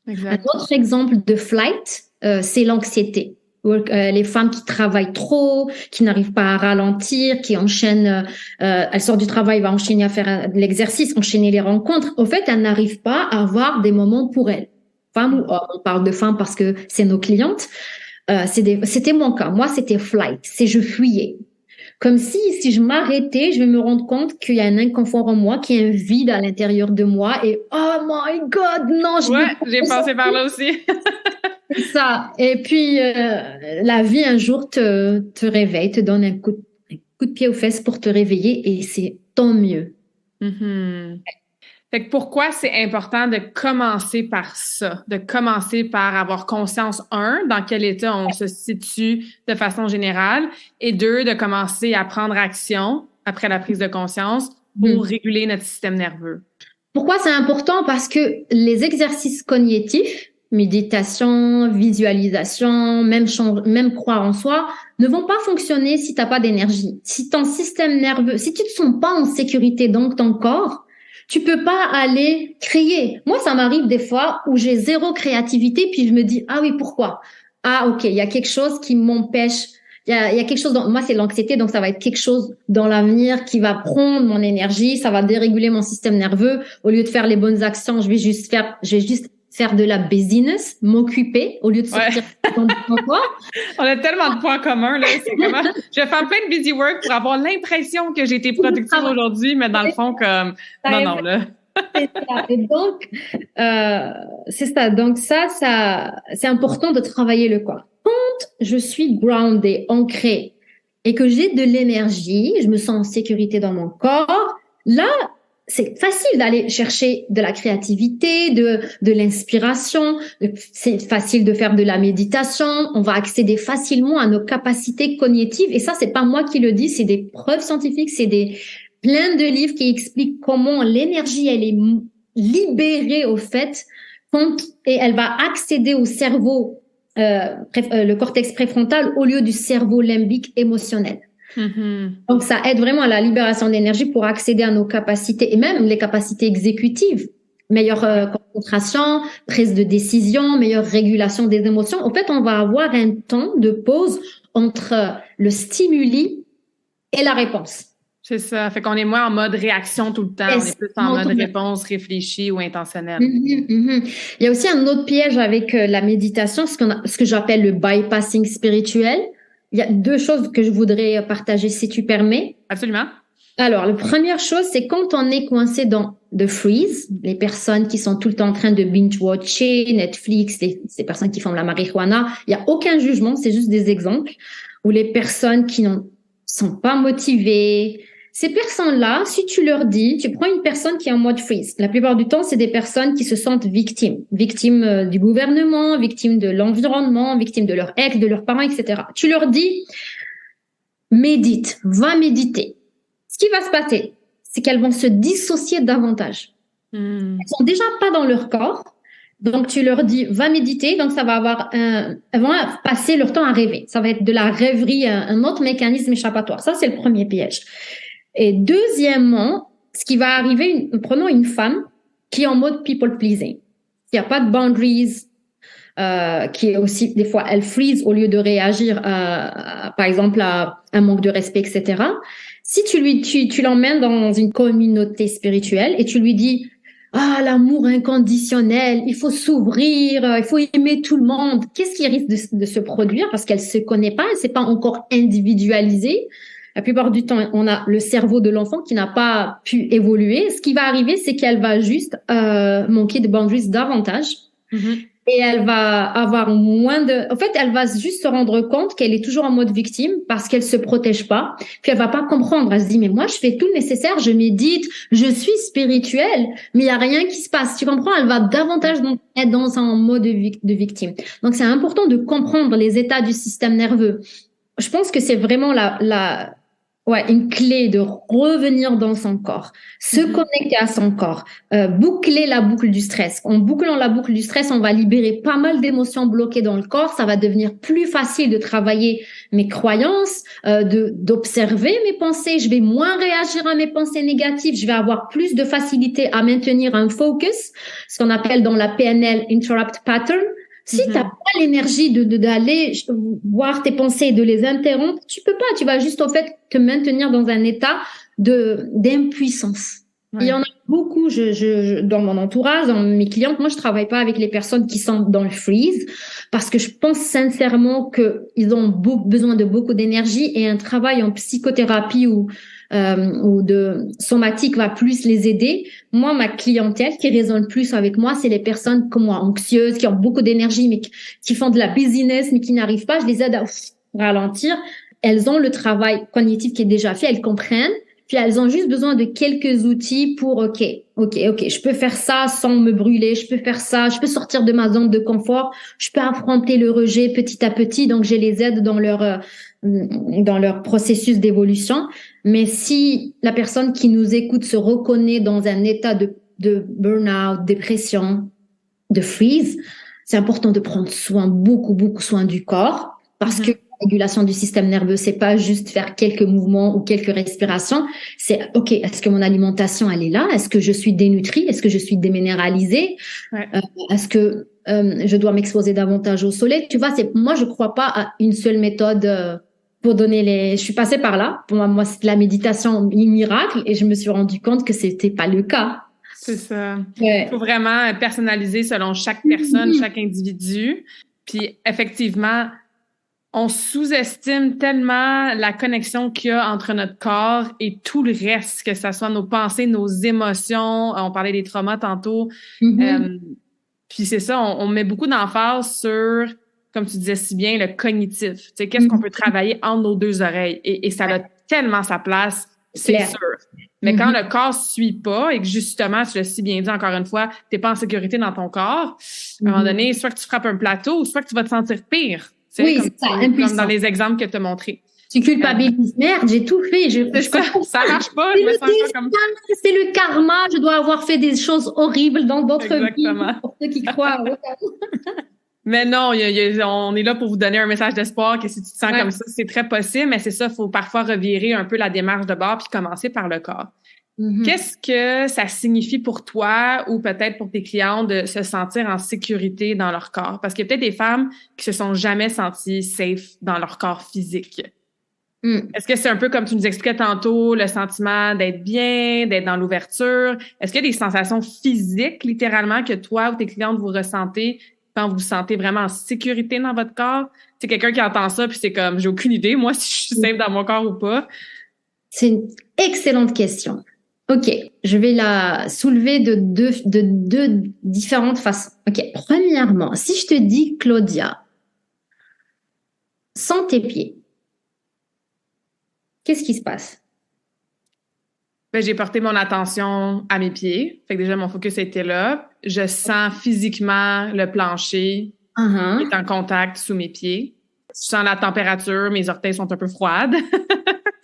Exact. Un autre exemple de flight, c'est l'anxiété. Les femmes qui travaillent trop, qui n'arrivent pas à ralentir, qui enchaînent, elles sortent du travail, vont enchaîner à faire de l'exercice, enchaîner les rencontres. Au fait, elles n'arrivent pas à avoir des moments pour elles. Femmes ou hommes, on parle de femmes parce que c'est nos clientes. C'était mon cas. Moi, c'était flight. C'est je fuyais. Comme si je m'arrêtais, je vais me rendre compte qu'il y a un inconfort en moi, qu'il y a un vide à l'intérieur de moi et oh my God, non, j'ai passé par là aussi. ça. Et puis, la vie, un jour, te réveille, te donne un coup de pied aux fesses pour te réveiller et c'est tant mieux. Mm-hmm. Fait que pourquoi c'est important de commencer par ça, de commencer par avoir conscience, dans quel état on se situe de façon générale, et deux, de commencer à prendre action après la prise de conscience pour réguler notre système nerveux. Pourquoi c'est important? Parce que les exercices cognitifs, méditation, visualisation, même croire en soi, ne vont pas fonctionner si t'as pas d'énergie. Si ton système nerveux, si tu te sens pas en sécurité dans ton corps, tu peux pas aller créer. Moi, ça m'arrive des fois où j'ai zéro créativité, puis je me dis, ah oui, pourquoi? Ah, ok, il y a quelque chose qui m'empêche. Il y a quelque chose moi, c'est l'anxiété, donc ça va être quelque chose dans l'avenir qui va prendre mon énergie, ça va déréguler mon système nerveux. Au lieu de faire les bonnes actions, je vais juste faire de la business, m'occuper, au lieu de sortir On a tellement de points communs, là. C'est comment, je vais faire plein de busy work pour avoir l'impression que j'ai été productive aujourd'hui, mais dans le fond, comme, non, là. C'est ça. Et donc, c'est ça. Donc ça, c'est important de travailler le corps. Quand je suis grounded, ancrée, et que j'ai de l'énergie, je me sens en sécurité dans mon corps, là, c'est facile d'aller chercher de la créativité, de l'inspiration. C'est facile de faire de la méditation. On va accéder facilement à nos capacités cognitives. Et ça, c'est pas moi qui le dis, c'est des preuves scientifiques, c'est plein de livres qui expliquent comment l'énergie, elle est libérée au fait, et elle va accéder au cerveau, le cortex préfrontal au lieu du cerveau limbique émotionnel. Mm-hmm. Donc, ça aide vraiment à la libération d'énergie pour accéder à nos capacités et même les capacités exécutives. Meilleure concentration, prise de décision, meilleure régulation des émotions. En fait, on va avoir un temps de pause entre le stimuli et la réponse. C'est ça. Fait qu'on est moins en mode réaction tout le temps. On est plus en mode réponse réfléchie ou intentionnelle. Il y a aussi un autre piège avec la méditation, ce que j'appelle le bypassing spirituel. Il y a deux choses que je voudrais partager, si tu permets. Absolument. Alors, la première chose, c'est quand on est coincé dans the freeze, les personnes qui sont tout le temps en train de binge-watcher, Netflix, ces personnes qui font de la marijuana, il n'y a aucun jugement, c'est juste des exemples, ou les personnes qui ne sont pas motivées. Ces personnes-là, si tu leur dis, tu prends une personne qui est en mode freeze. La plupart du temps, c'est des personnes qui se sentent victimes du gouvernement, victimes de l'environnement, victimes de leur ex, de leurs parents, etc. Tu leur dis, médite, va méditer. Ce qui va se passer, c'est qu'elles vont se dissocier davantage. Elles sont déjà pas dans leur corps. Donc, tu leur dis, va méditer. Donc, ça va avoir elles vont passer leur temps à rêver. Ça va être de la rêverie, un autre mécanisme échappatoire. Ça, c'est le premier piège. Et deuxièmement, ce qui va arriver, prenons une femme qui est en mode people pleasing, qui a pas de boundaries, qui est aussi, des fois, elle freeze au lieu de réagir par exemple, à un manque de respect, etc. Si tu l'emmènes dans une communauté spirituelle et tu lui dis, l'amour inconditionnel, il faut s'ouvrir, il faut aimer tout le monde, qu'est-ce qui risque de se produire? Parce qu'elle se connaît pas, elle s'est pas encore individualisée. La plupart du temps, on a le cerveau de l'enfant qui n'a pas pu évoluer. Ce qui va arriver, c'est qu'elle va juste manquer de boundaries davantage. Mm-hmm. Et elle va avoir en fait, elle va juste se rendre compte qu'elle est toujours en mode victime parce qu'elle se protège pas. Puis elle va pas comprendre. Elle se dit, mais moi, je fais tout le nécessaire, je médite, je suis spirituelle, mais il y a rien qui se passe. Tu comprends? Elle va davantage être dans un mode de victime. Donc, c'est important de comprendre les états du système nerveux. Je pense que c'est vraiment Ouais, une clé de revenir dans son corps, se connecter à son corps, boucler la boucle du stress. En bouclant la boucle du stress, on va libérer pas mal d'émotions bloquées dans le corps. Ça va devenir plus facile de travailler mes croyances, d'observer mes pensées. Je vais moins réagir à mes pensées négatives. Je vais avoir plus de facilité à maintenir un focus, ce qu'on appelle dans la PNL Interrupt Pattern. Si tu n'as pas l'énergie d'aller voir tes pensées et de les interrompre, tu peux pas. Tu vas juste, en fait, te maintenir dans un état d'impuissance. Ouais. Il y en a beaucoup, dans mon entourage, dans mes clientes. Moi, je travaille pas avec les personnes qui sont dans le freeze parce que je pense sincèrement qu'ils ont besoin de beaucoup d'énergie et un travail en psychothérapie ou de somatique va plus les aider. Moi, ma clientèle qui résonne plus avec moi, c'est les personnes comme moi, anxieuses, qui ont beaucoup d'énergie, mais qui font de la business, mais qui n'arrivent pas. Je les aide à ralentir. Elles ont le travail cognitif qui est déjà fait, elles comprennent. Puis elles ont juste besoin de quelques outils pour, OK, je peux faire ça sans me brûler, je peux faire ça, je peux sortir de ma zone de confort, je peux affronter le rejet petit à petit. Donc, je les aide dans leur processus d'évolution. Mais si la personne qui nous écoute se reconnaît dans un état de burn-out, dépression, de freeze, c'est important de prendre beaucoup soin du corps parce que la régulation du système nerveux, c'est pas juste faire quelques mouvements ou quelques respirations. C'est, OK, est-ce que mon alimentation, elle est là? Est-ce que je suis dénutrie? Est-ce que je suis déminéralisée? Ouais. Est-ce que je dois m'exposer davantage au soleil? Tu vois, moi, je crois pas à une seule méthode pour donner je suis passée par là. Pour moi, c'est de la méditation miracle et je me suis rendu compte que c'était pas le cas. C'est ça. Il faut vraiment personnaliser selon chaque personne, chaque individu. Puis, effectivement, on sous-estime tellement la connexion qu'il y a entre notre corps et tout le reste, que ce soit nos pensées, nos émotions. On parlait des traumas tantôt. Puis c'est ça, on met beaucoup d'emphase sur, comme tu disais si bien, le cognitif. Tu sais, qu'est-ce qu'on peut travailler entre nos deux oreilles? Et ça a tellement sa place, c'est sûr. Mais quand le corps suit pas et que justement, tu l'as si bien dit encore une fois, t'es pas en sécurité dans ton corps, à un moment donné, soit que tu frappes un plateau, soit que tu vas te sentir pire. Oui, c'est ça, comme dans les exemples que tu as montrés. Tu culpabilises, merde, j'ai tout fait. Ça marche pas, je me sens pas comme ça. C'est le karma, je dois avoir fait des choses horribles dans d'autres vies, pour ceux qui croient. Mais non, on est là pour vous donner un message d'espoir que si tu te sens comme ça, c'est très possible, mais c'est ça, il faut parfois revirer un peu la démarche de bord puis commencer par le corps. Qu'est-ce que ça signifie pour toi ou peut-être pour tes clients de se sentir en sécurité dans leur corps? Parce qu'il y a peut-être des femmes qui se sont jamais senties safe dans leur corps physique. Est-ce que c'est un peu comme tu nous expliquais tantôt, le sentiment d'être bien, d'être dans l'ouverture? Est-ce qu'il y a des sensations physiques, littéralement, que toi ou tes clientes vous ressentez quand vous vous sentez vraiment en sécurité dans votre corps? C'est quelqu'un qui entend ça puis c'est comme, j'ai aucune idée, moi, si je suis safe dans mon corps ou pas. C'est une excellente question. OK, je vais la soulever de deux différentes façons. OK, premièrement, si je te dis, Claudia, sans tes pieds, qu'est-ce qui se passe? Ben, j'ai porté mon attention à mes pieds. Fait que déjà, mon focus était là. Je sens physiquement le plancher qui est en contact sous mes pieds. Je sens la température, mes orteils sont un peu froides.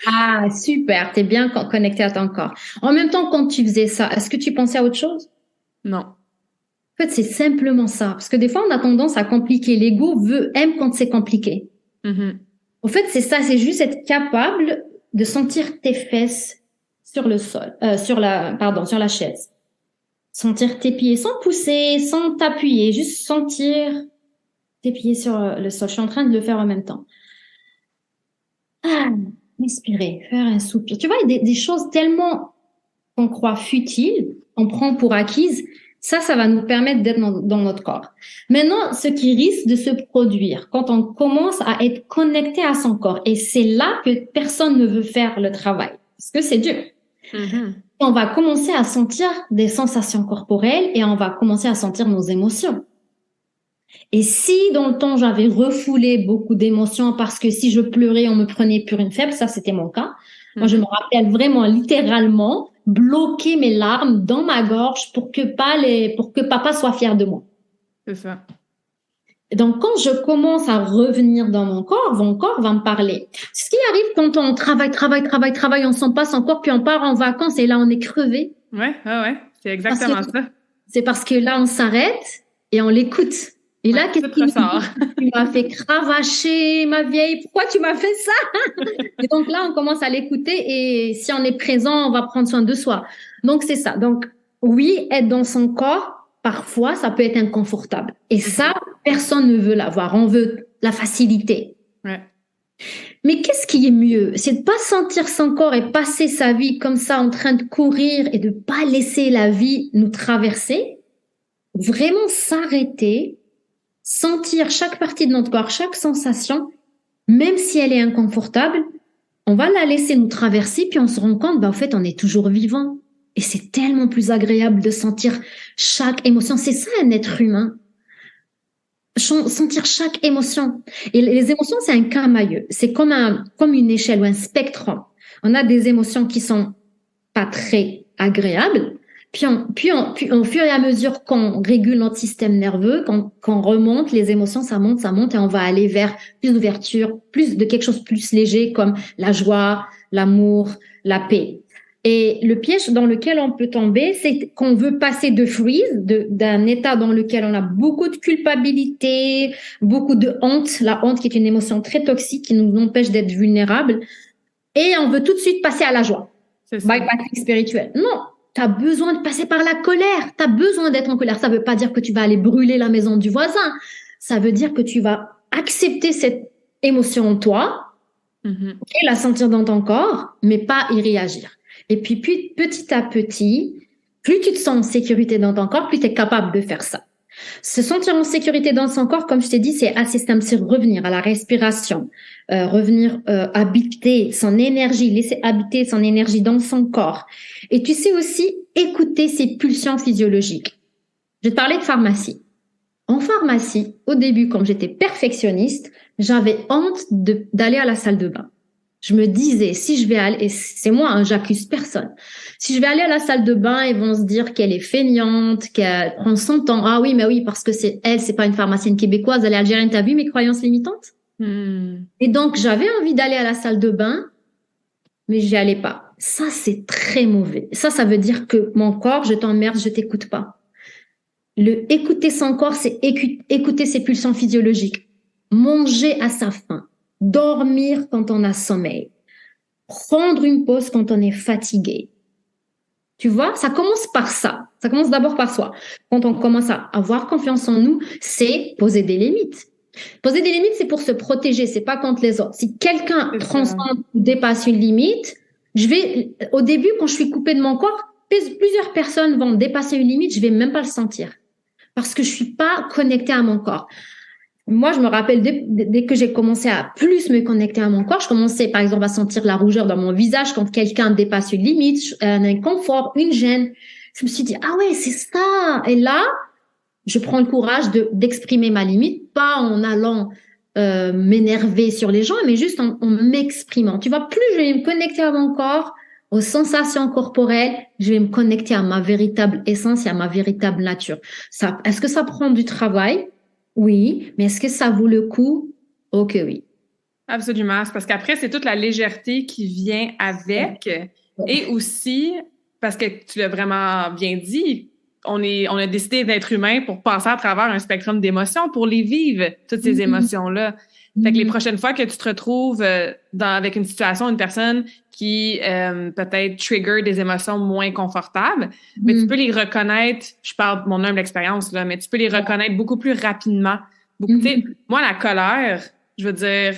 Ah, super, t'es bien connecté à ton corps. En même temps, quand tu faisais ça, est-ce que tu pensais à autre chose? Non. En fait, c'est simplement ça. Parce que des fois, on a tendance à compliquer. L'ego aime quand c'est compliqué. En fait, c'est ça, c'est juste être capable de sentir tes fesses sur le sol, sur la chaise. Sentir tes pieds sans pousser, sans t'appuyer, juste sentir tes pieds sur le sol. Je suis en train de le faire en même temps. Respirer, faire un soupir. Tu vois, il y a des choses tellement qu'on croit futiles, qu'on prend pour acquises. Ça va nous permettre d'être dans notre corps. Maintenant, ce qui risque de se produire quand on commence à être connecté à son corps, et c'est là que personne ne veut faire le travail, parce que c'est dur. On va commencer à sentir des sensations corporelles et on va commencer à sentir nos émotions. Et si dans le temps, j'avais refoulé beaucoup d'émotions parce que si je pleurais, on me prenait pour une faible, ça c'était mon cas. Moi, je me rappelle vraiment littéralement bloquer mes larmes dans ma gorge pour que papa soit fier de moi. C'est ça. Donc, quand je commence à revenir dans mon corps va me parler. Ce qui arrive quand on travaille, on s'en passe encore, puis on part en vacances et là, on est crevé. Ouais, c'est Parce que exactement ça. c'est parce que là, on s'arrête et on l'écoute. Et là, Ouais, qu'est-ce tout qu'il nous ressort. dit? Tu m'as fait cravacher, ma vieille. Pourquoi tu m'as fait ça? Et donc là, on commence à l'écouter et si on est présent, on va prendre soin de soi. Donc, c'est ça. Donc, oui, être dans son corps, parfois, ça peut être inconfortable. Et ça, personne ne veut l'avoir. On veut la facilité. Ouais. Mais qu'est-ce qui est mieux? C'est de pas sentir son corps et passer sa vie comme ça en train de courir et de pas laisser la vie nous traverser. Vraiment s'arrêter, sentir chaque partie de notre corps, chaque sensation, même si elle est inconfortable, on va la laisser nous traverser, puis on se rend compte, en fait, on est toujours vivant. Et c'est tellement plus agréable de sentir chaque émotion. C'est ça, un être humain. Sentir chaque émotion. Et les émotions, c'est un camailleux. C'est comme une échelle ou un spectre. On a des émotions qui sont pas très agréables. Puis au fur et à mesure qu'on régule notre système nerveux, qu'on remonte les émotions, ça monte et on va aller vers plus d'ouverture, plus de quelque chose de plus léger comme la joie, l'amour, la paix. Et le piège dans lequel on peut tomber, c'est qu'on veut passer de freeze, d'un état dans lequel on a beaucoup de culpabilité, beaucoup de honte, la honte qui est une émotion très toxique qui nous empêche d'être vulnérables, et on veut tout de suite passer à la joie. C'est ça. Bypassing spirituel. Non, tu as besoin de passer par la colère. Tu as besoin d'être en colère. Ça veut pas dire que tu vas aller brûler la maison du voisin. Ça veut dire que tu vas accepter cette émotion en toi et la sentir dans ton corps, mais pas y réagir. Et puis, petit à petit, plus tu te sens en sécurité dans ton corps, plus tu es capable de faire ça. Se sentir en sécurité dans son corps, comme je t'ai dit, c'est assez simple, c'est revenir à la respiration, revenir habiter son énergie, laisser habiter son énergie dans son corps. Et tu sais aussi écouter ses pulsions physiologiques. Je te parlais de pharmacie. En pharmacie, au début, quand j'étais perfectionniste, j'avais honte d'aller à la salle de bain. Je me disais, si je vais aller, et c'est moi, hein, j'accuse personne. Si je vais aller à la salle de bain, ils vont se dire qu'elle est feignante, qu'elle prend son temps. Ah oui, mais oui, parce que c'est pas une pharmacienne québécoise, elle est algérienne. T'as vu mes croyances limitantes? Et donc, j'avais envie d'aller à la salle de bain, mais j'y allais pas. Ça, c'est très mauvais. Ça veut dire que mon corps, je t'emmerde, je t'écoute pas. Écouter son corps, c'est écouter ses pulsions physiologiques. Manger à sa faim. Dormir quand on a sommeil. Prendre une pause quand on est fatigué. Tu vois, ça commence par ça. Ça commence d'abord par soi. Quand on commence à avoir confiance en nous, c'est poser des limites. Poser des limites, c'est pour se protéger, c'est pas contre les autres. Si quelqu'un transcende ou dépasse une limite, au début, quand je suis coupée de mon corps, plusieurs personnes vont dépasser une limite, je vais même pas le sentir. Parce que je suis pas connectée à mon corps. Moi, je me rappelle dès que j'ai commencé à plus me connecter à mon corps, je commençais par exemple à sentir la rougeur dans mon visage quand quelqu'un dépasse une limite, un inconfort, une gêne. Je me suis dit, ah ouais, c'est ça. Et là, je prends le courage d'exprimer ma limite, pas en allant m'énerver sur les gens, mais juste en m'exprimant. Tu vois, plus je vais me connecter à mon corps, aux sensations corporelles, je vais me connecter à ma véritable essence et à ma véritable nature. Est-ce que ça prend du travail? Oui, mais est-ce que ça vaut le coup? Oh que oui. Absolument. C'est parce qu'après, c'est toute la légèreté qui vient avec. Et aussi, parce que tu l'as vraiment bien dit, on a décidé d'être humain pour passer à travers un spectrum d'émotions, pour les vivre, toutes ces émotions-là. Fait que les prochaines fois que tu te retrouves avec une situation, une personne qui peut-être trigger des émotions moins confortables, mais tu peux les reconnaître, je parle de mon humble expérience, là, mais tu peux les reconnaître beaucoup plus rapidement. Tu sais, moi, la colère, je veux dire,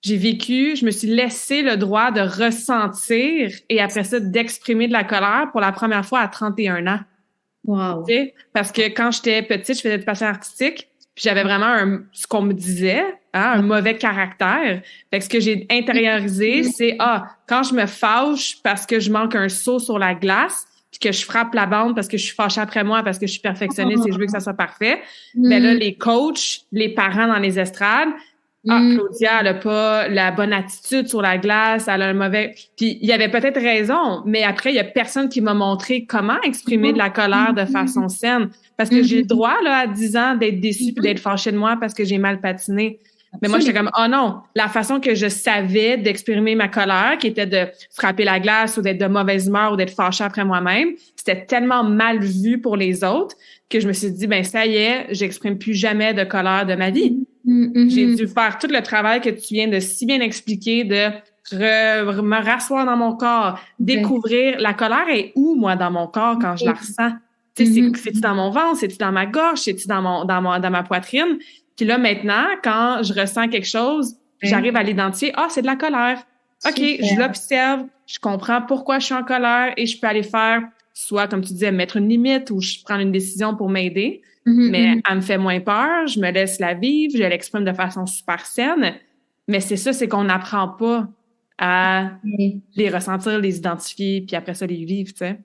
j'ai vécu, je me suis laissé le droit de ressentir et après ça, d'exprimer de la colère pour la première fois à 31 ans. Wow. Tu sais, parce que quand j'étais petite, je faisais du patin artistique, puis j'avais vraiment ce qu'on me disait, un mauvais caractère. Fait que ce que j'ai intériorisé, c'est quand je me fâche parce que je manque un saut sur la glace, puis que je frappe la bande parce que je suis fâchée après moi, parce que je suis perfectionniste et je veux que ça soit parfait, ben là, les coachs, les parents dans les estrades, Claudia, elle a pas la bonne attitude sur la glace, elle a un mauvais... Puis il y avait peut-être raison, mais après, il y a personne qui m'a montré comment exprimer de la colère de façon saine. Parce que j'ai le droit, là, à 10 ans, d'être déçue puis d'être fâchée de moi parce que j'ai mal patiné. Mais moi, j'étais comme, oh non, la façon que je savais d'exprimer ma colère, qui était de frapper la glace ou d'être de mauvaise humeur ou d'être fâchée après moi-même, c'était tellement mal vu pour les autres que je me suis dit, ben ça y est, j'exprime plus jamais de colère de ma vie. J'ai dû faire tout le travail que tu viens de si bien expliquer, de me rasseoir dans mon corps, découvrir la colère est où, moi, dans mon corps quand je la ressens. Tu sais, c'est-tu dans mon ventre, c'est-tu dans ma gorge, c'est-tu dans ma poitrine? Puis là, maintenant, quand je ressens quelque chose, j'arrive à l'identifier. Ah, c'est de la colère. OK, je l'observe, je comprends pourquoi je suis en colère et je peux aller faire, soit, comme tu disais, mettre une limite ou je prends une décision pour m'aider. Mais elle me fait moins peur, je me laisse la vivre, je l'exprime de façon super saine. Mais c'est ça, c'est qu'on n'apprend pas à les ressentir, les identifier, puis après ça, les vivre, tu sais.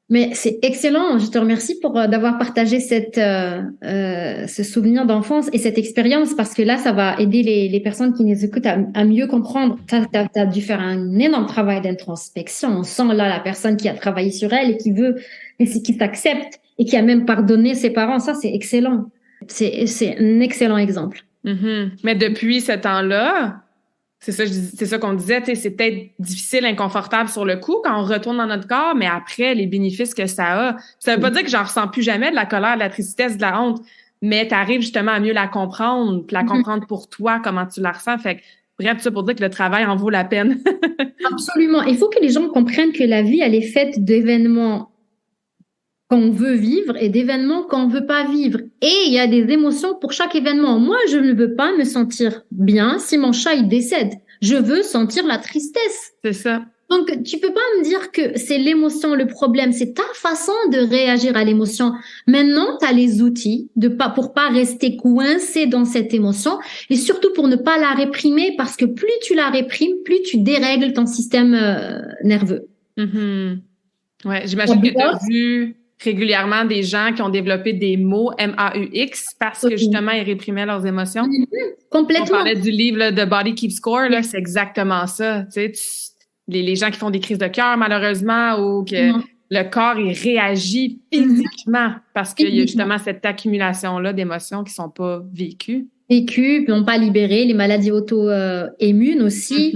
Mais c'est excellent. Je te remercie pour d'avoir partagé ce souvenir d'enfance et cette expérience parce que là, ça va aider les personnes qui nous écoutent à mieux comprendre. T'as dû faire un énorme travail d'introspection. On sent là la personne qui a travaillé sur elle et qui s'accepte et qui a même pardonné ses parents. Ça, c'est excellent. C'est un excellent exemple. Mais depuis ce temps-là, c'est ça qu'on disait, c'est peut-être difficile, inconfortable sur le coup quand on retourne dans notre corps, mais après, les bénéfices que ça a, ça veut pas dire que j'en ressens plus jamais de la colère, de la tristesse, de la honte, mais t'arrives justement à mieux la comprendre, puis la comprendre pour toi, comment tu la ressens. Fait que, bref, ça pour dire que le travail en vaut la peine. Absolument. Il faut que les gens comprennent que la vie, elle est faite d'événements qu'on veut vivre et d'événements qu'on veut pas vivre. Et il y a des émotions pour chaque événement. Moi, je ne veux pas me sentir bien si mon chat, il décède. Je veux sentir la tristesse. C'est ça. Donc, tu peux pas me dire que c'est l'émotion le problème. C'est ta façon de réagir à l'émotion. Maintenant, tu as les outils pour pas rester coincé dans cette émotion et surtout pour ne pas la réprimer parce que plus tu la réprimes, plus tu dérègles ton système nerveux. Ouais, j'imagine que tu as vu régulièrement des gens qui ont développé des mots MAUX parce que justement ils réprimaient leurs émotions. Complètement. On parlait du livre là, de Body Keeps Score, là, c'est exactement ça. Tu sais, les gens qui font des crises de cœur malheureusement ou que le corps il réagit physiquement parce qu'il y a justement cette accumulation là d'émotions qui sont pas vécues. Puis non pas libérées, les maladies auto-immunes aussi.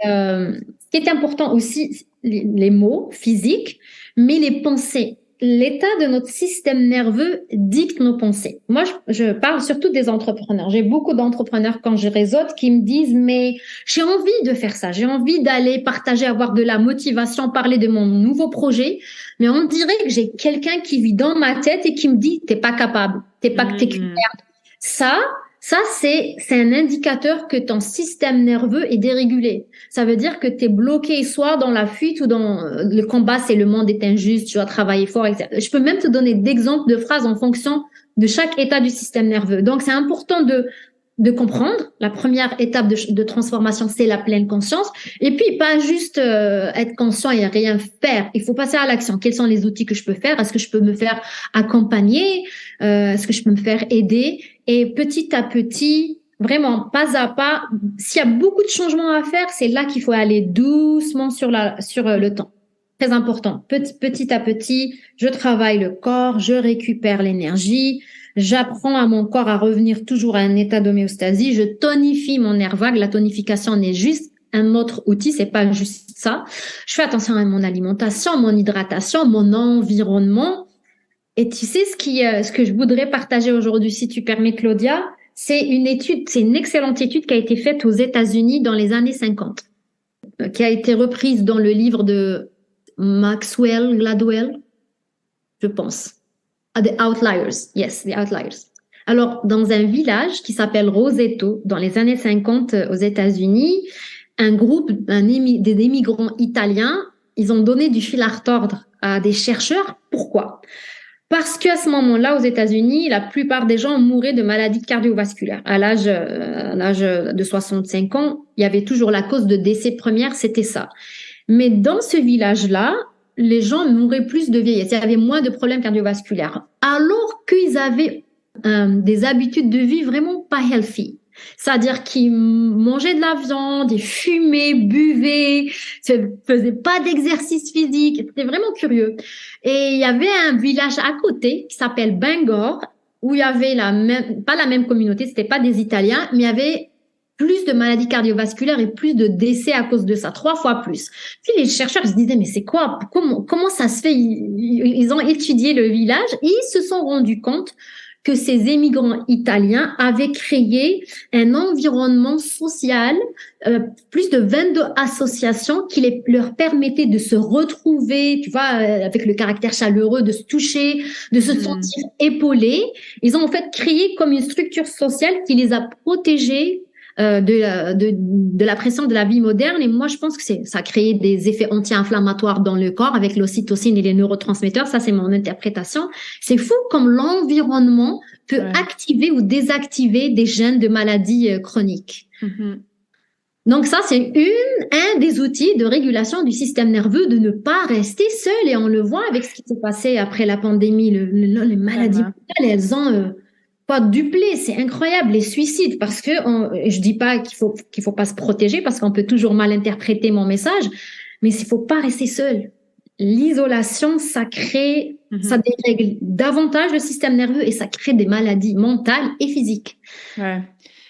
Ce qui est important aussi, les mots physiques, mais les pensées. L'état de notre système nerveux dicte nos pensées. Moi, je parle surtout des entrepreneurs. J'ai beaucoup d'entrepreneurs quand je réseaute qui me disent, mais j'ai envie de faire ça. J'ai envie d'aller partager, avoir de la motivation, parler de mon nouveau projet. Mais on dirait que j'ai quelqu'un qui vit dans ma tête et qui me dit, t'es pas capable. T'es qu'une merde. Ça, c'est un indicateur que ton système nerveux est dérégulé. Ça veut dire que tu es bloqué soit dans la fuite ou dans le combat, c'est le monde est injuste, tu dois travailler fort, etc. Je peux même te donner d'exemples de phrases en fonction de chaque état du système nerveux. Donc, c'est important de comprendre. La première étape de transformation, c'est la pleine conscience. Et puis, pas juste être conscient et rien faire. Il faut passer à l'action. Quels sont les outils que je peux faire? Est-ce que je peux me faire accompagner? Est-ce que je peux me faire aider? Et petit à petit, vraiment, pas à pas, s'il y a beaucoup de changements à faire, c'est là qu'il faut aller doucement sur le temps. Très important. Petit à petit, je travaille le corps, je récupère l'énergie, j'apprends à mon corps à revenir toujours à un état d'homéostasie, je tonifie mon nerf vague. La tonification n'est juste un autre outil, c'est pas juste ça. Je fais attention à mon alimentation, mon hydratation, mon environnement. Et tu sais ce que je voudrais partager aujourd'hui, si tu permets, Claudia, c'est une excellente étude qui a été faite aux États-Unis dans les années 50, qui a été reprise dans le livre de Maxwell Gladwell, je pense. The Outliers. Yes, The Outliers. Alors, dans un village qui s'appelle Roseto, dans les années 50 aux États-Unis, un groupe des immigrants italiens, ils ont donné du fil à retordre à des chercheurs. Pourquoi ? Parce qu'à ce moment-là, aux États-Unis, la plupart des gens mouraient de maladies cardiovasculaires. À l'âge de 65 ans, il y avait toujours la cause de décès première, c'était ça. Mais dans ce village-là, les gens mouraient plus de vieillesse. Il y avait moins de problèmes cardiovasculaires. Alors qu'ils avaient des habitudes de vie vraiment pas healthy. C'est-à-dire qu'ils mangeaient de la viande, ils fumaient, buvaient, faisaient pas d'exercice physique. C'était vraiment curieux. Et il y avait un village à côté qui s'appelle Bangor, où il y avait pas la même communauté, c'était pas des Italiens, mais il y avait plus de maladies cardiovasculaires et plus de décès à cause de ça, 3 fois plus. Puis les chercheurs se disaient, mais c'est quoi? Comment ça se fait? Ils ont étudié le village et ils se sont rendus compte que ces émigrants italiens avaient créé un environnement social, plus de 22 associations qui leur permettaient de se retrouver, tu vois, avec le caractère chaleureux, de se toucher, de se sentir épaulés. Ils ont en fait créé comme une structure sociale qui les a protégés de la pression de la vie moderne. Et moi, je pense que ça a créé des effets anti-inflammatoires dans le corps avec l'ocytocine et les neurotransmetteurs. Ça, c'est mon interprétation. C'est fou comme l'environnement peut activer ou désactiver des gènes de maladies chroniques. Donc ça, c'est un des outils de régulation du système nerveux, de ne pas rester seul. Et on le voit avec ce qui s'est passé après la pandémie. Les maladies mentales, elles ont pas duplé, c'est incroyable, les suicides, parce que je dis pas qu'il faut pas se protéger, parce qu'on peut toujours mal interpréter mon message, mais il faut pas rester seul. L'isolation, ça crée, ça dérègle davantage le système nerveux et ça crée des maladies mentales et physiques. Ouais.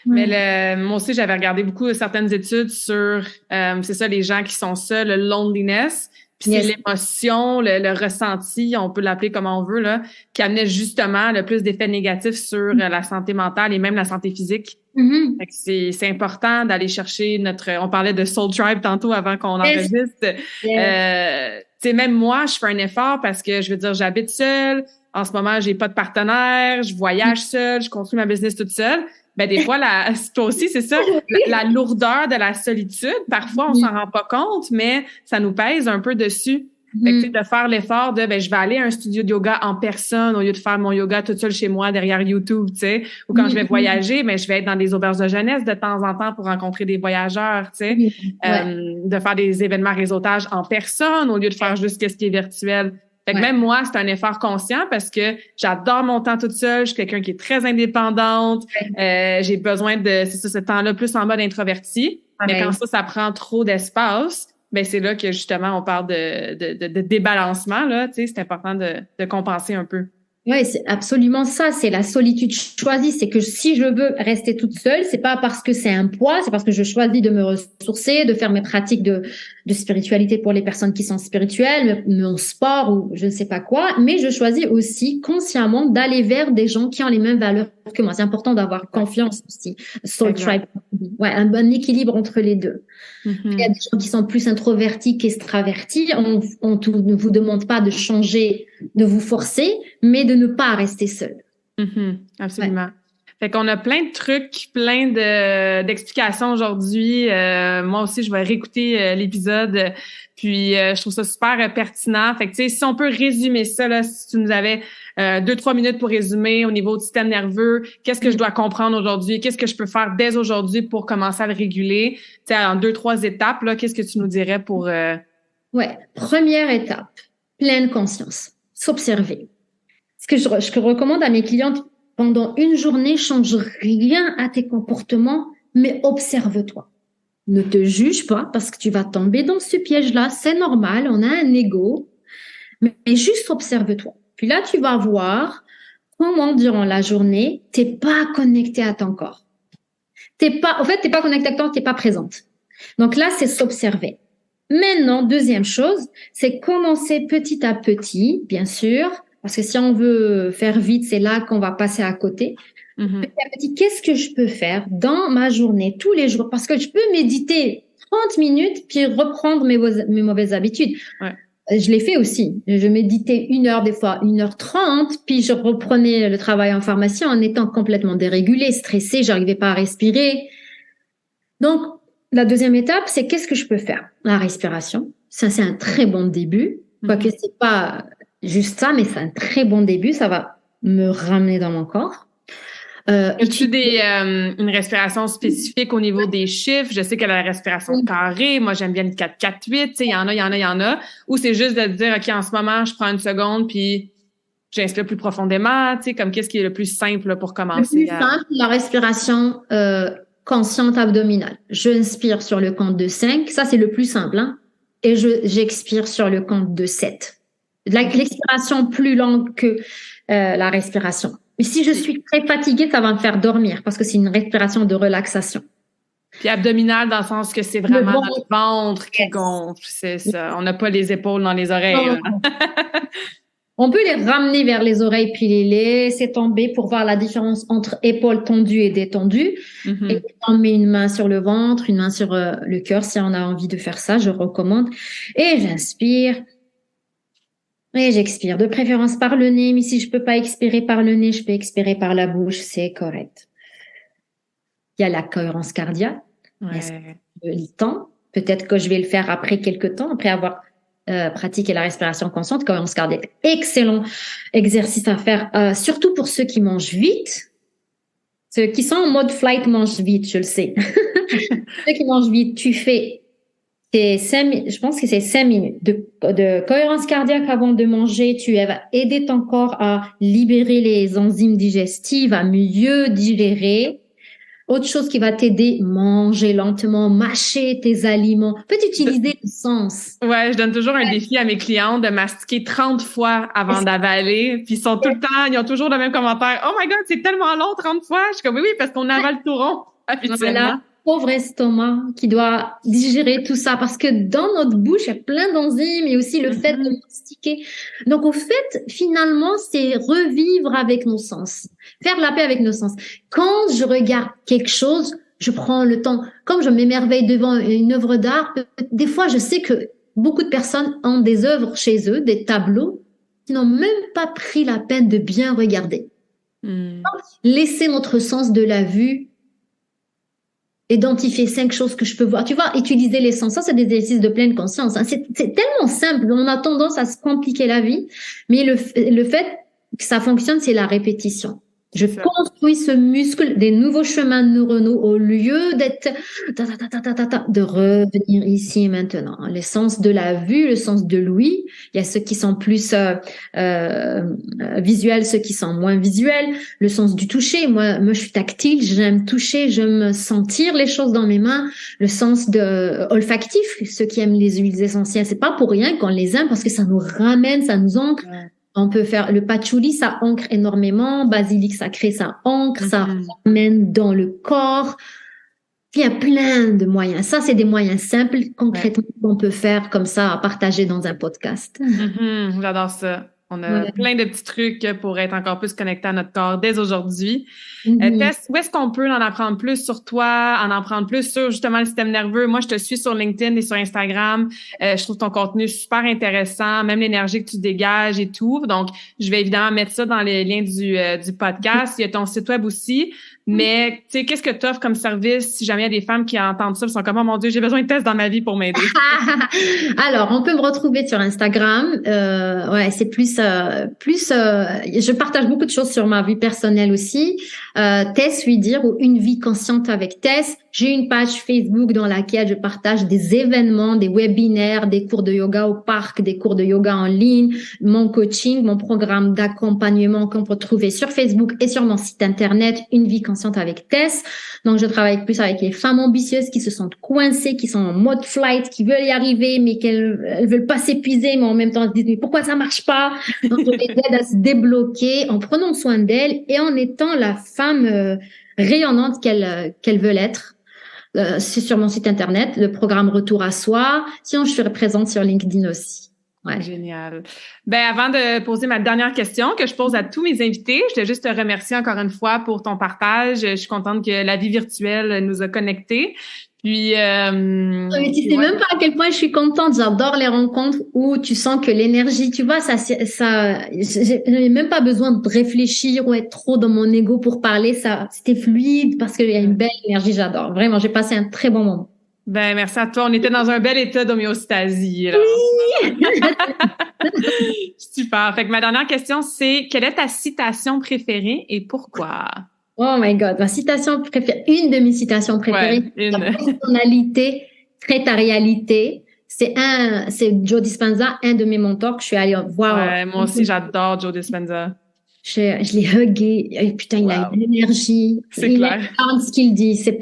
Mais moi aussi, j'avais regardé beaucoup certaines études sur, c'est ça, les gens qui sont seuls, le loneliness. Puis c'est l'émotion, le ressenti, on peut l'appeler comme on veut, là, qui amenait justement le plus d'effets négatifs sur la santé mentale et même la santé physique. Fait que c'est important d'aller chercher on parlait de Soul Tribe tantôt avant qu'on enregistre. Tu sais, même moi, je fais un effort parce que, je veux dire, j'habite seule. En ce moment, j'ai pas de partenaire. Je voyage seule. Je construis ma business toute seule. Ben, des fois, toi aussi, c'est ça, la lourdeur de la solitude. Parfois, on s'en rend pas compte, mais ça nous pèse un peu dessus. Fait que, tu sais, de faire l'effort je vais aller à un studio de yoga en personne au lieu de faire mon yoga toute seule chez moi derrière YouTube, tu sais. Ou quand je vais voyager, je vais être dans des auberges de jeunesse de temps en temps pour rencontrer des voyageurs, tu sais. De faire des événements réseautage en personne au lieu de faire juste ce qui est virtuel. Fait que même moi, c'est un effort conscient parce que j'adore mon temps toute seule. Je suis quelqu'un qui est très indépendante. J'ai besoin ce temps-là plus en mode introverti. Mais quand ça prend trop d'espace, c'est là que justement on parle de débalancement, là. Tu sais, c'est important de compenser un peu. Ouais, c'est absolument ça. C'est la solitude choisie. C'est que si je veux rester toute seule, c'est pas parce que c'est un poids, c'est parce que je choisis de me ressourcer, de faire mes pratiques de spiritualité pour les personnes qui sont spirituelles, mon sport ou je ne sais pas quoi. Mais je choisis aussi consciemment d'aller vers des gens qui ont les mêmes valeurs que moi. C'est important d'avoir confiance aussi. Soul Tribe. Ouais, un bon équilibre entre les deux. Il y a des gens qui sont plus introvertis qu'extravertis. On ne vous demande pas de changer, de vous forcer, mais de ne pas rester seul. Absolument. Fait qu'on a plein de trucs, plein d'explications aujourd'hui. Moi aussi, je vais réécouter l'épisode. Puis, je trouve ça super pertinent. Fait que, tu sais, si on peut résumer ça, là, si tu nous avais 2-3 minutes pour résumer au niveau du système nerveux, qu'est-ce que je dois comprendre aujourd'hui? Qu'est-ce que je peux faire dès aujourd'hui pour commencer à le réguler? Tu sais, en 2-3 étapes, là, qu'est-ce que tu nous dirais pour... Ouais. Première étape, pleine conscience. S'observer. Ce que je recommande à mes clientes, pendant une journée, change rien à tes comportements, mais observe-toi. Ne te juge pas parce que tu vas tomber dans ce piège-là. C'est normal, on a un ego, mais juste observe-toi. Puis là, tu vas voir comment, durant la journée, t'es pas connecté à ton corps. T'es pas connecté à ton corps, t'es pas présente. Donc là, c'est s'observer. Maintenant, deuxième chose, c'est commencer petit à petit, bien sûr, parce que si on veut faire vite, c'est là qu'on va passer à côté. Petit à petit, qu'est-ce que je peux faire dans ma journée, tous les jours? Parce que je peux méditer 30 minutes, puis reprendre mes mauvaises habitudes. Ouais. Je l'ai fait aussi. Je méditais 1 heure, des fois 1h30, puis je reprenais le travail en pharmacie en étant complètement dérégulée, stressée, j'arrivais pas à respirer. Donc, la deuxième étape, c'est qu'est-ce que je peux faire? La respiration. Ça, c'est un très bon début. Quoique c'est pas juste ça, mais c'est un très bon début. Ça va me ramener dans mon corps. As-tu une respiration spécifique au niveau des chiffres? Je sais qu'elle a la respiration carrée. Moi, j'aime bien le 4-4-8. Tu sais, il y en a. Ou c'est juste de dire, OK, en ce moment, je prends 1 seconde, puis j'inspire plus profondément, tu sais, comme qu'est-ce qui est le plus simple là, pour Le commencer plus simple, la respiration consciente abdominale. Je inspire sur le compte de 5, ça c'est le plus simple, hein, et j'expire sur le compte de 7. L'expiration plus longue que la respiration. Mais si je suis très fatiguée, ça va me faire dormir parce que c'est une respiration de relaxation. Puis abdominal dans le sens que c'est vraiment ventre. notre ventre qui Yes. gonfle, c'est ça. On n'a pas les épaules dans les oreilles. Non. Là. On peut les ramener vers les oreilles puis les laisser tomber pour voir la différence entre épaules tendues et détendues. Mhm. Et on met une main sur le ventre, une main sur le cœur si on a envie de faire ça, je recommande. Et j'inspire. Et j'expire. De préférence par le nez, mais si je peux pas expirer par le nez, je peux expirer par la bouche, c'est correct. Il y a la cohérence cardiaque. Ouais. Le temps. Peut-être que je vais le faire après quelques temps, après avoir pratiqué la respiration consciente, cohérence cardiaque. Excellent exercice à faire, surtout pour ceux qui mangent vite. Ceux qui sont en mode flight mangent vite, je le sais. Ceux qui mangent vite, tu fais je pense que c'est 5 minutes de cohérence cardiaque avant de manger. Tu vas aider ton corps à libérer les enzymes digestives, à mieux digérer. Autre chose qui va t'aider, manger lentement, mâcher tes aliments. Peut utiliser le sens. Ouais, je donne toujours un défi à mes clientes de mastiquer 30 fois avant d'avaler. Puis ils ont toujours le même commentaire. Oh my God, c'est tellement long, 30 fois. Je suis comme, oui, parce qu'on avale tout rond, habituellement. Voilà. Pauvre estomac qui doit digérer tout ça parce que dans notre bouche, il y a plein d'enzymes et aussi le fait de mastiquer. Donc, au fait, finalement, c'est revivre avec nos sens, faire la paix avec nos sens. Quand je regarde quelque chose, je prends le temps. Comme je m'émerveille devant une œuvre d'art, des fois, je sais que beaucoup de personnes ont des œuvres chez eux, des tableaux, qui n'ont même pas pris la peine de bien regarder. Laisser notre sens de la vue, identifier 5 choses que je peux voir. Tu vois, utiliser les sens, ça, c'est des exercices de pleine conscience. Hein. C'est tellement simple. On a tendance à se compliquer la vie. Mais le fait que ça fonctionne, c'est la répétition. Je construis ce muscle des nouveaux chemins neuronaux au lieu d'être de revenir ici et maintenant. Le sens de la vue, le sens de l'ouïe. Il y a ceux qui sont plus visuels, ceux qui sont moins visuels. Le sens du toucher. Moi, je suis tactile. J'aime toucher, j'aime sentir les choses dans mes mains. Le sens olfactif. Ceux qui aiment les huiles essentielles, c'est pas pour rien qu'on les aime parce que ça nous ramène, ça nous ancre. Ouais. On peut faire le patchouli, ça ancre énormément. Basilic sacré, ça ancre, ça ramène dans le corps. Puis il y a plein de moyens. Ça, c'est des moyens simples, concrètement, qu'on peut faire comme ça, à partager dans un podcast. J'adore ça. On a plein de petits trucs pour être encore plus connecté à notre corps dès aujourd'hui. Tess, où est-ce qu'on peut en apprendre plus sur toi, en apprendre plus sur justement le système nerveux? Moi, je te suis sur LinkedIn et sur Instagram. Je trouve ton contenu super intéressant, même l'énergie que tu dégages et tout. Donc, je vais évidemment mettre ça dans les liens du podcast. Il y a ton site web aussi. Mais, tu sais, qu'est-ce que tu offres comme service si jamais il y a des femmes qui entendent ça et sont comme, oh mon Dieu, j'ai besoin de Tess dans ma vie pour m'aider? Alors, on peut me retrouver sur Instagram. C'est plus, je partage beaucoup de choses sur ma vie personnelle aussi. Tess, lui dire, ou Une vie consciente avec Tess. J'ai une page Facebook dans laquelle je partage des événements, des webinaires, des cours de yoga au parc, des cours de yoga en ligne, mon coaching, mon programme d'accompagnement qu'on peut trouver sur Facebook et sur mon site internet, Une vie consciente avec Tess. Donc, je travaille plus avec les femmes ambitieuses qui se sentent coincées, qui sont en mode flight, qui veulent y arriver, mais qu'elles veulent pas s'épuiser, mais en même temps, elles se disent, mais pourquoi ça marche pas? Donc, je les aide à se débloquer en prenant soin d'elles et en étant la femme rayonnante qu'elles veulent être. C'est sur mon site internet, le programme Retour à soi. Sinon, je suis présente sur LinkedIn aussi. Ouais. Génial. Ben, avant de poser ma dernière question que je pose à tous mes invités, je voulais juste te remercier encore une fois pour ton partage. Je suis contente que la vie virtuelle nous a connectés. Puis, mais tu sais même pas à quel point je suis contente. J'adore les rencontres où tu sens que l'énergie, tu vois, j'ai même pas besoin de réfléchir ou être trop dans mon ego pour parler. Ça, c'était fluide parce qu'il y a une belle énergie. J'adore. Vraiment, j'ai passé un très bon moment. Ben, merci à toi. On était dans un bel état d'homéostasie. Oui! Super. Fait que ma dernière question, c'est quelle est ta citation préférée et pourquoi? Oh my God, ma citation préférée, une de mes citations préférées, la personnalité crée ta réalité. c'est Joe Dispenza, un de mes mentors que je suis allée voir. Ouais, moi aussi, j'adore Joe Dispenza. Je l'ai hugué. Et putain, il a une énergie. C'est clair. Regarde ce qu'il dit, c'est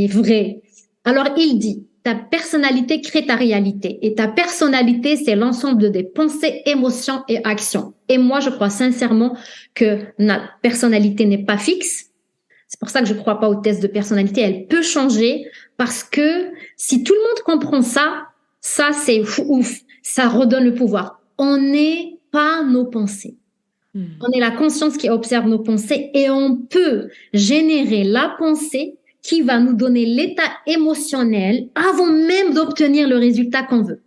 vrai. Alors, il dit, ta personnalité crée ta réalité. Et ta personnalité, c'est l'ensemble de tes pensées, émotions et actions. Et moi, je crois sincèrement que notre personnalité n'est pas fixe. C'est pour ça que je crois pas au test de personnalité. Elle peut changer parce que si tout le monde comprend ça, c'est ouf. Ça redonne le pouvoir. On n'est pas nos pensées. On est la conscience qui observe nos pensées et on peut générer la pensée qui va nous donner l'état émotionnel avant même d'obtenir le résultat qu'on veut.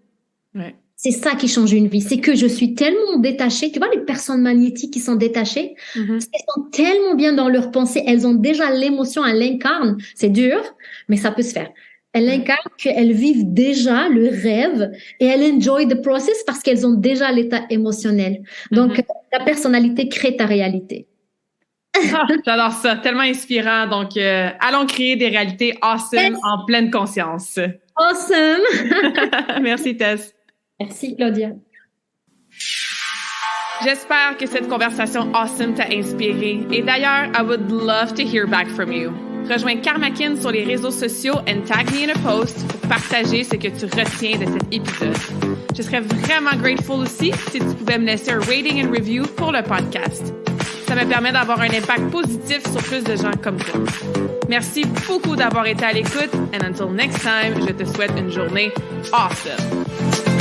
Ouais. C'est ça qui change une vie. C'est que je suis tellement détachée. Tu vois, les personnes magnétiques qui sont détachées, elles sont tellement bien dans leurs pensées. Elles ont déjà l'émotion, elles l'incarnent. C'est dur, mais ça peut se faire. Elles incarnent qu'elles vivent déjà le rêve et elles enjoy the process parce qu'elles ont déjà l'état émotionnel. Donc, ta personnalité crée ta réalité. Ah, j'adore ça, tellement inspirant. Donc, allons créer des réalités awesome en pleine conscience. Awesome! Merci, Tess. Merci, Claudia. J'espère que cette conversation awesome t'a inspiré. Et d'ailleurs, I would love to hear back from you. Rejoins Karmakin sur les réseaux sociaux and tag me in a post pour partager ce que tu retiens de cet épisode. Je serais vraiment grateful aussi si tu pouvais me laisser un rating and review pour le podcast. Ça me permet d'avoir un impact positif sur plus de gens comme toi. Merci beaucoup d'avoir été à l'écoute and until next time, je te souhaite une journée awesome.